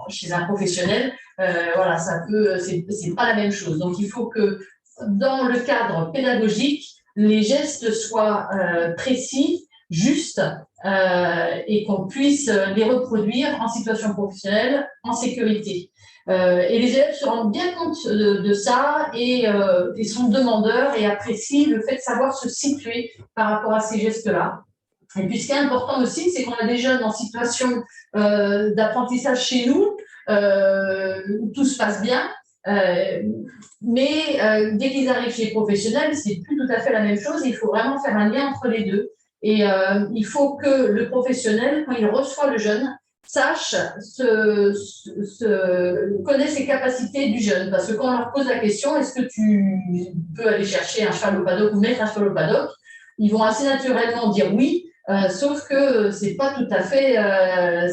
chez un professionnel, voilà, c'est pas la même chose. Donc, il faut que dans le cadre pédagogique, les gestes soient précis, justes, et qu'on puisse les reproduire en situation professionnelle, en sécurité. Et les élèves se rendent bien compte de ça et sont demandeurs et apprécient le fait de savoir se situer par rapport à ces gestes-là. Et puis, ce qui est important aussi, c'est qu'on a des jeunes en situation d'apprentissage chez nous, où tout se passe bien, mais dès qu'ils arrivent chez les professionnels, c'est plus tout à fait la même chose. Il faut vraiment faire un lien entre les deux. Et il faut que le professionnel, quand il reçoit le jeune, sache, connaît ses capacités du jeune. Parce que quand on leur pose la question, est-ce que tu peux aller chercher un cheval au paddock ou mettre un cheval au paddock, ils vont assez naturellement dire oui, sauf que c'est pas tout à fait,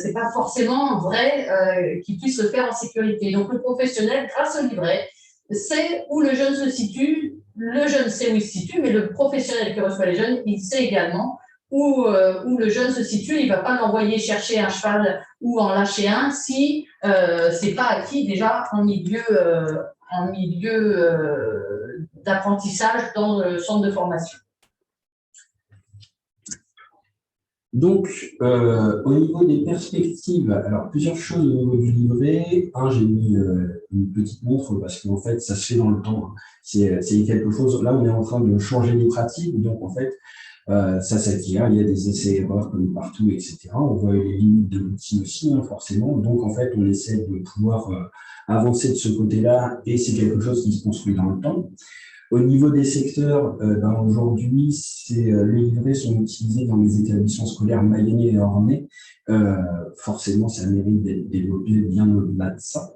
c'est pas forcément vrai qu'ils puissent le faire en sécurité. Donc le professionnel, grâce au livret, sait où le jeune se situe, le jeune sait où il se situe, mais le professionnel qui reçoit les jeunes, il sait également où le jeune se situe, il ne va pas l'envoyer chercher un cheval ou en lâcher un si ce n'est pas acquis déjà en milieu d'apprentissage dans le centre de formation. Donc, au niveau des perspectives, alors plusieurs choses au niveau du livret. J'ai mis une petite montre parce qu'en fait, ça se fait dans le temps. C'est quelque chose, là, on est en train de changer les pratiques, donc en fait, ça s'acquiert, il y a des essais-erreurs comme partout, etc. On voit les limites de l'outil aussi, forcément. Donc, en fait, on essaie de pouvoir avancer de ce côté-là et c'est quelque chose qui se construit dans le temps. Au niveau des secteurs, aujourd'hui, les livrets sont utilisés dans les établissements scolaires mayennais et ornais. Forcément, ça mérite d'être développé bien au-delà de ça.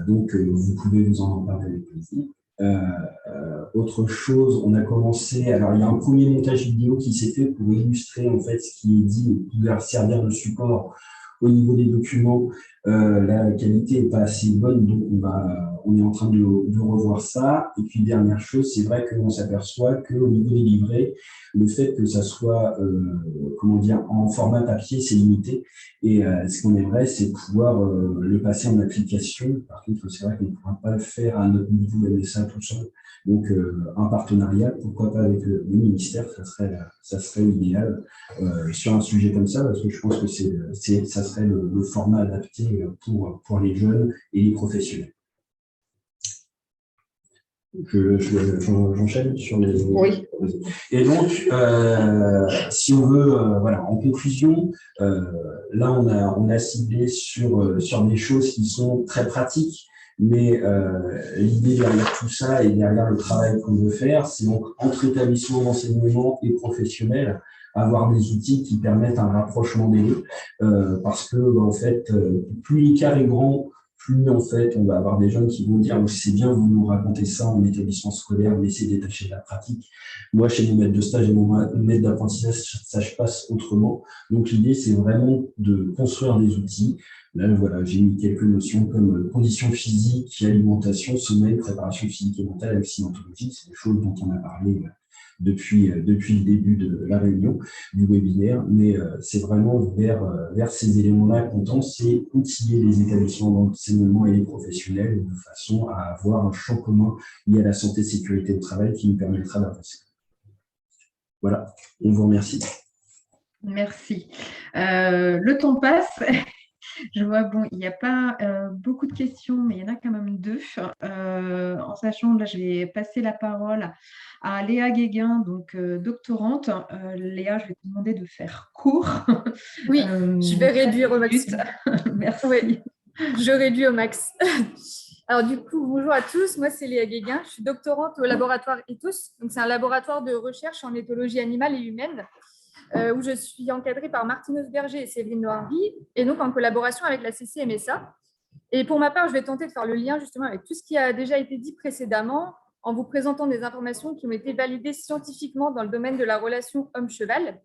Donc, vous pouvez vous en parler avec plaisir. Autre chose, on a commencé, alors il y a un premier montage vidéo qui s'est fait pour illustrer en fait ce qui est dit et pouvoir servir de support au niveau des documents. La qualité n'est pas assez bonne, donc on est en train de revoir ça. Et puis dernière chose, c'est vrai qu'on s'aperçoit qu'au niveau des livrets, le fait que ça soit en format papier, c'est limité. Et ce qu'on aimerait, c'est pouvoir le passer en application. Par contre, c'est vrai qu'on ne pourra pas le faire à notre niveau MSA tout seul. Donc, un partenariat, pourquoi pas avec le ministère, ça serait idéal sur un sujet comme ça, parce que je pense que ça serait le format adapté pour les jeunes et les professionnels. J'enchaîne sur les… Oui. Et donc, si on veut, en conclusion, là, on a ciblé sur des choses qui sont très pratiques, mais l'idée derrière tout ça et derrière le travail qu'on veut faire, c'est donc entre établissements d'enseignement et professionnels, avoir des outils qui permettent un rapprochement des deux, parce que, en fait, plus l'écart est grand, plus en fait, on va avoir des jeunes qui vont dire c'est bien, vous nous racontez ça en établissement scolaire, mais c'est détaché de la pratique. Moi, chez mon maître de stage et mon maître d'apprentissage, ça se passe autrement. Donc, l'idée, c'est vraiment de construire des outils. Là, voilà, j'ai mis quelques notions comme conditions physiques, alimentation, sommeil, préparation physique et mentale, accidentologie. C'est des choses dont on a parlé depuis le début de la réunion, du webinaire, mais c'est vraiment vers ces éléments-là qu'on tend, c'est outiller les établissements d'enseignement et les professionnels de façon à avoir un champ commun lié à la santé et sécurité au travail qui nous permettra d'avancer. Voilà, on vous remercie. Merci. Le temps passe. Je vois, il n'y a pas beaucoup de questions, mais il y en a quand même 2. En sachant, là, je vais passer la parole à Léa Guéguin, donc doctorante. Léa, je vais te demander de faire court. Oui, je vais réduire au max. Merci. Oui, je réduis au max. Alors du coup, bonjour à tous. Moi, c'est Léa Guéguin. Je suis doctorante au laboratoire ETHOS. Donc, c'est un laboratoire de recherche en éthologie animale et humaine, où je suis encadrée par Martine Osberger et Séverine Noirby, et donc en collaboration avec la CCMSA. Et pour ma part, je vais tenter de faire le lien justement avec tout ce qui a déjà été dit précédemment, en vous présentant des informations qui ont été validées scientifiquement dans le domaine de la relation homme-cheval.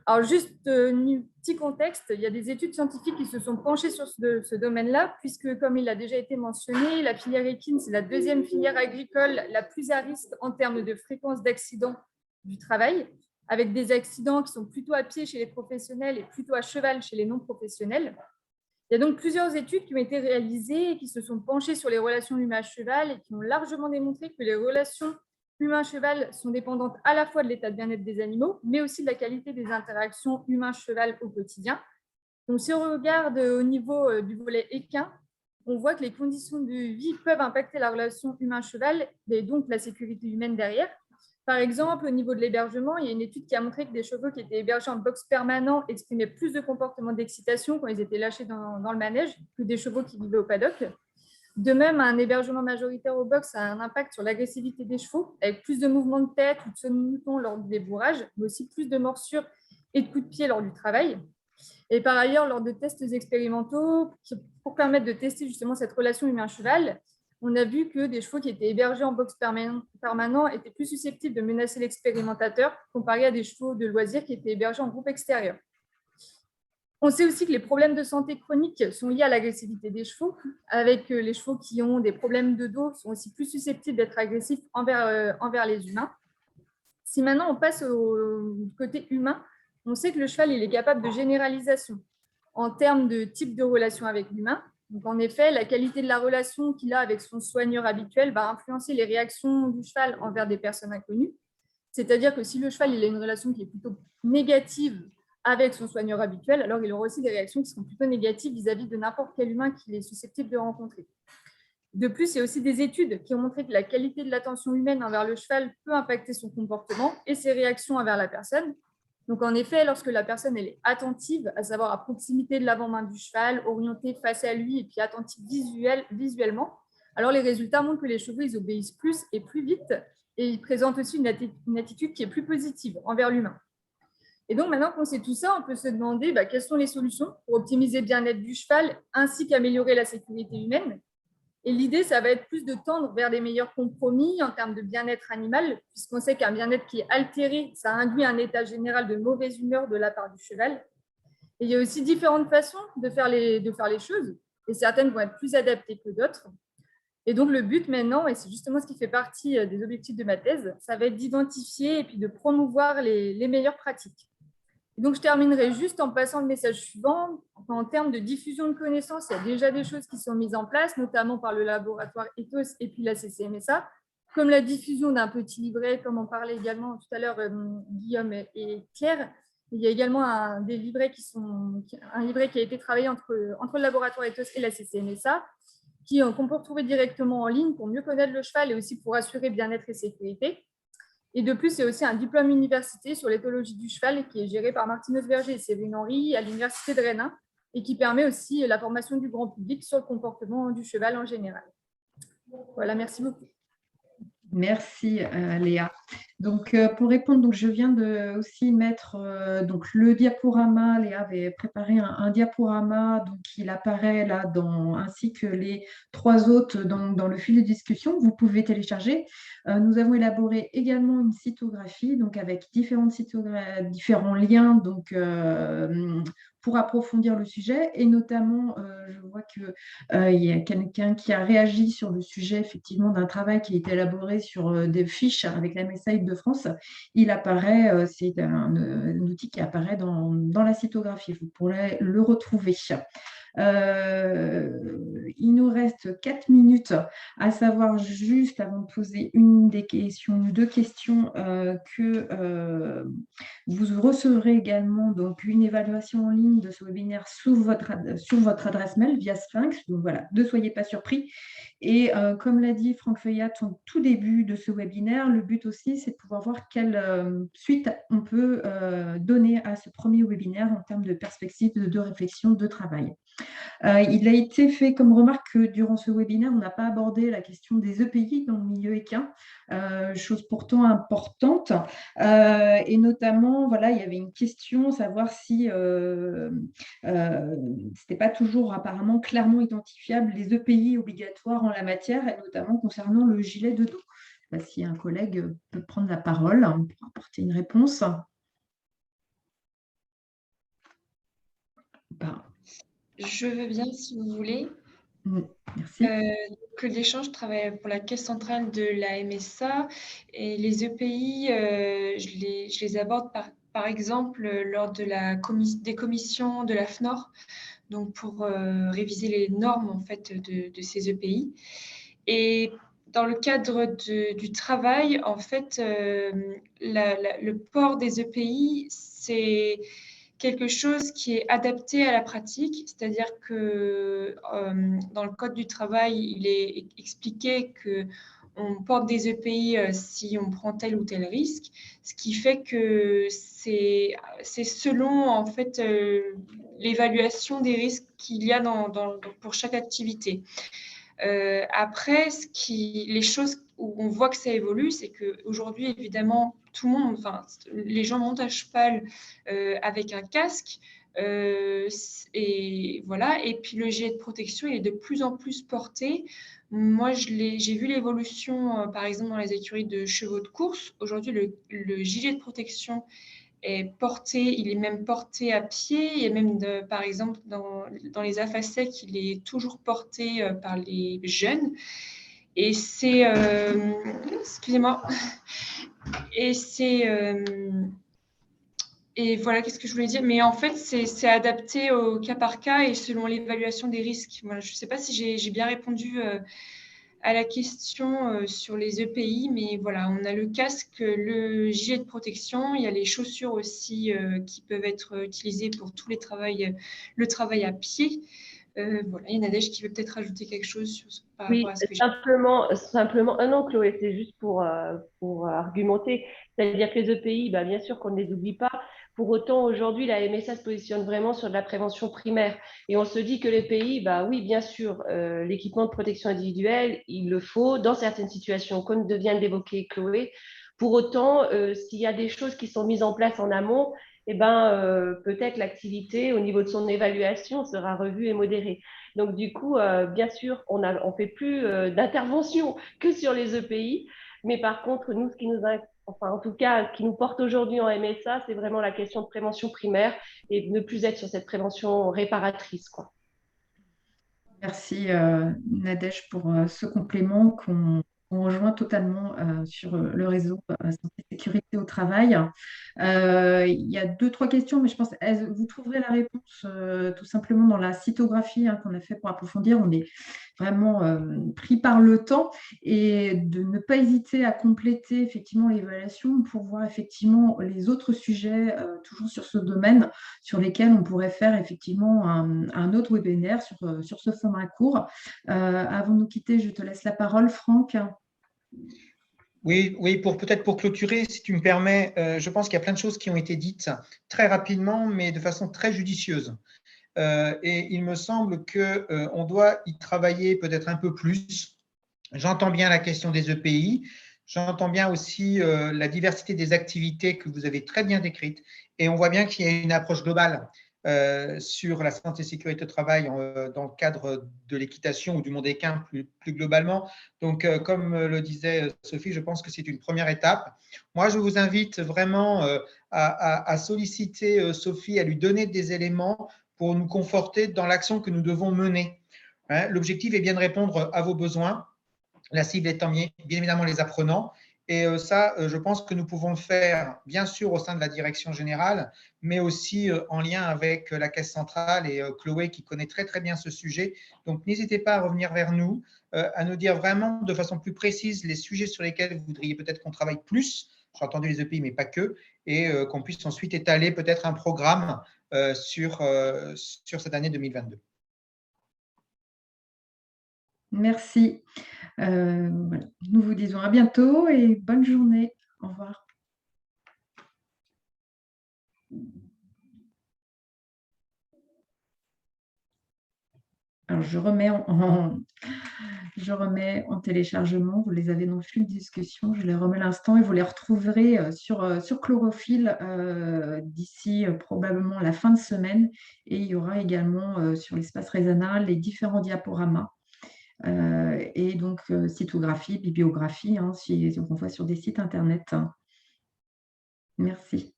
Alors juste un petit contexte, il y a des études scientifiques qui se sont penchées sur ce domaine-là, puisque comme il a déjà été mentionné, la filière équine, c'est la deuxième filière agricole la plus à risque en termes de fréquence d'accidents du travail, avec des accidents qui sont plutôt à pied chez les professionnels et plutôt à cheval chez les non-professionnels. Il y a donc plusieurs études qui ont été réalisées et qui se sont penchées sur les relations humain-cheval et qui ont largement démontré que les relations humain-cheval sont dépendantes à la fois de l'état de bien-être des animaux, mais aussi de la qualité des interactions humain-cheval au quotidien. Donc, si on regarde au niveau du volet équin, on voit que les conditions de vie peuvent impacter la relation humain-cheval et donc la sécurité humaine derrière. Par exemple, au niveau de l'hébergement, il y a une étude qui a montré que des chevaux qui étaient hébergés en box permanent exprimaient plus de comportements d'excitation quand ils étaient lâchés dans le manège que des chevaux qui vivaient au paddock. De même, un hébergement majoritaire au box a un impact sur l'agressivité des chevaux, avec plus de mouvements de tête ou de sauts de mouton lors du débourrage, mais aussi plus de morsures et de coups de pied lors du travail. Et par ailleurs, lors de tests expérimentaux, pour permettre de tester justement cette relation humain-cheval, on a vu que des chevaux qui étaient hébergés en box permanent étaient plus susceptibles de menacer l'expérimentateur comparé à des chevaux de loisirs qui étaient hébergés en groupe extérieur. On sait aussi que les problèmes de santé chroniques sont liés à l'agressivité des chevaux, avec les chevaux qui ont des problèmes de dos sont aussi plus susceptibles d'être agressifs envers les humains. Si maintenant on passe au côté humain, on sait que le cheval il est capable de généralisation en termes de type de relation avec l'humain. Donc, en effet, la qualité de la relation qu'il a avec son soigneur habituel va influencer les réactions du cheval envers des personnes inconnues. C'est-à-dire que si le cheval il a une relation qui est plutôt négative avec son soigneur habituel, alors il aura aussi des réactions qui seront plutôt négatives vis-à-vis de n'importe quel humain qu'il est susceptible de rencontrer. De plus, il y a aussi des études qui ont montré que la qualité de l'attention humaine envers le cheval peut impacter son comportement et ses réactions envers la personne. Donc, en effet, lorsque la personne elle est attentive, à savoir à proximité de l'avant-main du cheval, orientée face à lui et puis attentive visuellement, alors les résultats montrent que les chevaux ils obéissent plus et plus vite et ils présentent aussi une attitude qui est plus positive envers l'humain. Et donc, maintenant qu'on sait tout ça, on peut se demander quelles sont les solutions pour optimiser le bien-être du cheval ainsi qu'améliorer la sécurité humaine. Et l'idée, ça va être plus de tendre vers des meilleurs compromis en termes de bien-être animal, puisqu'on sait qu'un bien-être qui est altéré, ça induit un état général de mauvaise humeur de la part du cheval. Et il y a aussi différentes façons de faire les choses, et certaines vont être plus adaptées que d'autres. Et donc, le but maintenant, et c'est justement ce qui fait partie des objectifs de ma thèse, ça va être d'identifier et puis de promouvoir les meilleures pratiques. Et donc, je terminerai juste en passant le message suivant. En termes de diffusion de connaissances, il y a déjà des choses qui sont mises en place, notamment par le laboratoire Ethos et puis la CCMSA, comme la diffusion d'un petit livret, comme en parlait également tout à l'heure Guillaume et Pierre. Il y a également un livret qui a été travaillé entre le laboratoire Ethos et la CCMSA, qu'on peut retrouver directement en ligne pour mieux connaître le cheval et aussi pour assurer bien-être et sécurité. Et de plus, il y a aussi un diplôme université sur l'éthologie du cheval qui est géré par Martine Berger et Séverine Henry à l'Université de Rennes et qui permet aussi la formation du grand public sur le comportement du cheval en général. Voilà, merci beaucoup. Merci Léa. Donc pour répondre, donc je viens de aussi mettre donc le diaporama. Léa avait préparé un diaporama, donc il apparaît là ainsi que les 3 autres dans le fil de discussion. Vous pouvez télécharger. Nous avons élaboré également une cytographie, donc avec différents liens, donc pour approfondir le sujet, et notamment, je vois qu'il y a quelqu'un qui a réagi sur le sujet effectivement d'un travail qui a été élaboré sur des fiches avec la MSA Île-de-France. Il apparaît, c'est un outil qui apparaît dans la cytographie. Vous pourrez le retrouver. Il nous reste 4 minutes, à savoir juste avant de poser deux questions, que vous recevrez également donc une évaluation en ligne de ce webinaire sur votre adresse mail via Sphinx. Donc voilà, ne soyez pas surpris. Et comme l'a dit Franck Feuillat au tout début de ce webinaire, le but aussi, c'est de pouvoir voir quelle suite on peut donner à ce premier webinaire en termes de perspective, de réflexion, de travail. Il a été fait comme remarque que durant ce webinaire, on n'a pas abordé la question des EPI dans le milieu équin, chose pourtant importante. Et notamment, voilà, il y avait une question, savoir si ce n'était pas toujours apparemment clairement identifiable les EPI obligatoires en la matière, et notamment concernant le gilet de dos. Je ne sais pas si un collègue peut prendre la parole pour apporter une réponse. Je veux bien, si vous voulez. Merci. Claude Deschamps, je travaille pour la Caisse centrale de la MSA et les EPI, je les aborde par exemple lors de des commissions de la FNOR, donc pour réviser les normes en fait de ces EPI. Et dans le cadre du travail, en fait, le port des EPI, c'est quelque chose qui est adapté à la pratique, c'est-à-dire que dans le Code du travail, il est expliqué qu'on porte des EPI si on prend tel ou tel risque, ce qui fait que c'est selon en fait l'évaluation des risques qu'il y a pour chaque activité. Après, les choses où on voit que ça évolue, c'est qu'aujourd'hui, évidemment, tout le monde, les gens montent à cheval avec un casque, et voilà. Et puis le gilet de protection, il est de plus en plus porté. Moi, j'ai vu l'évolution, par exemple, dans les écuries de chevaux de course. Aujourd'hui, le gilet de protection il est même porté à pied. Il y a même, par exemple, dans les AFASEC, il est toujours porté par les jeunes. Et c'est, excusez-moi, Et et voilà, qu'est-ce que je voulais dire? Mais en fait, c'est adapté au cas par cas et selon l'évaluation des risques. Voilà, je ne sais pas si j'ai bien répondu à la question sur les EPI, mais voilà, on a le casque, le gilet de protection, il y a les chaussures aussi qui peuvent être utilisées pour tous les le travail à pied. Voilà, il y a Nadège qui veut peut-être rajouter quelque chose par rapport Oui, à ce que j'ai simplement, non, Chloé, c'est juste pour argumenter. C'est-à-dire que les EPI, bah, bien sûr qu'on ne les oublie pas. Pour autant, aujourd'hui, la MSA se positionne vraiment sur de la prévention primaire. Et on se dit que les pays, bah oui, bien sûr, l'équipement de protection individuelle, il le faut dans certaines situations, comme vient d'évoquer Chloé. Pour autant, s'il y a des choses qui sont mises en place en amont, eh ben, peut-être l'activité, au niveau de son évaluation, sera revue et modérée. Donc, du coup, bien sûr, on fait plus d'intervention que sur les EPI. Mais par contre, nous, enfin, en tout cas, ce qui nous porte aujourd'hui en MSA, c'est vraiment la question de prévention primaire et ne plus être sur cette prévention réparatrice, quoi. Merci Nadège pour ce complément qu'on rejoint totalement sur le réseau santé sécurité au travail. Il y a deux, trois questions, mais je pense que vous trouverez la réponse tout simplement dans la cytographie qu'on a fait pour approfondir. On est vraiment pris par le temps et de ne pas hésiter à compléter effectivement l'évaluation pour voir effectivement les autres sujets toujours sur ce domaine sur lesquels on pourrait faire effectivement un autre webinaire sur ce format court. Avant de nous quitter, je te laisse la parole, Franck. Oui, peut-être pour clôturer, si tu me permets, je pense qu'il y a plein de choses qui ont été dites très rapidement, mais de façon très judicieuse. Et il me semble qu'on doit y travailler peut-être un peu plus. J'entends bien la question des EPI, j'entends bien aussi la diversité des activités que vous avez très bien décrites, et on voit bien qu'il y a une approche globale sur la santé et sécurité au travail dans le cadre de l'équitation ou du monde équin plus globalement. Donc, comme le disait Sophie, je pense que c'est une première étape. Moi, je vous invite vraiment à solliciter Sophie, à lui donner des éléments pour nous conforter dans l'action que nous devons mener. L'objectif est bien de répondre à vos besoins, la cible étant bien évidemment les apprenants. Et ça, je pense que nous pouvons le faire, bien sûr, au sein de la direction générale, mais aussi en lien avec la Caisse centrale et Chloé qui connaît très, très bien ce sujet. Donc, n'hésitez pas à revenir vers nous, à nous dire vraiment de façon plus précise les sujets sur lesquels vous voudriez peut-être qu'on travaille plus. J'ai entendu les EPI, mais pas que, et qu'on puisse ensuite étaler peut-être un programme sur cette année 2022. Merci. Voilà. Nous vous disons à bientôt et bonne journée. Au revoir. Alors, je remets en téléchargement. Vous les avez dans le flux de discussion. Je les remets à l'instant et vous les retrouverez sur Chlorophylle d'ici probablement la fin de semaine. Et il y aura également sur l'espace Resana les différents diaporamas. Et donc cytographie, bibliographie, si on voit sur des sites internet. Merci.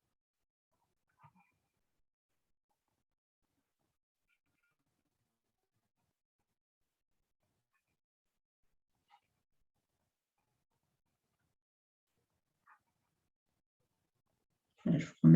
Je vous remets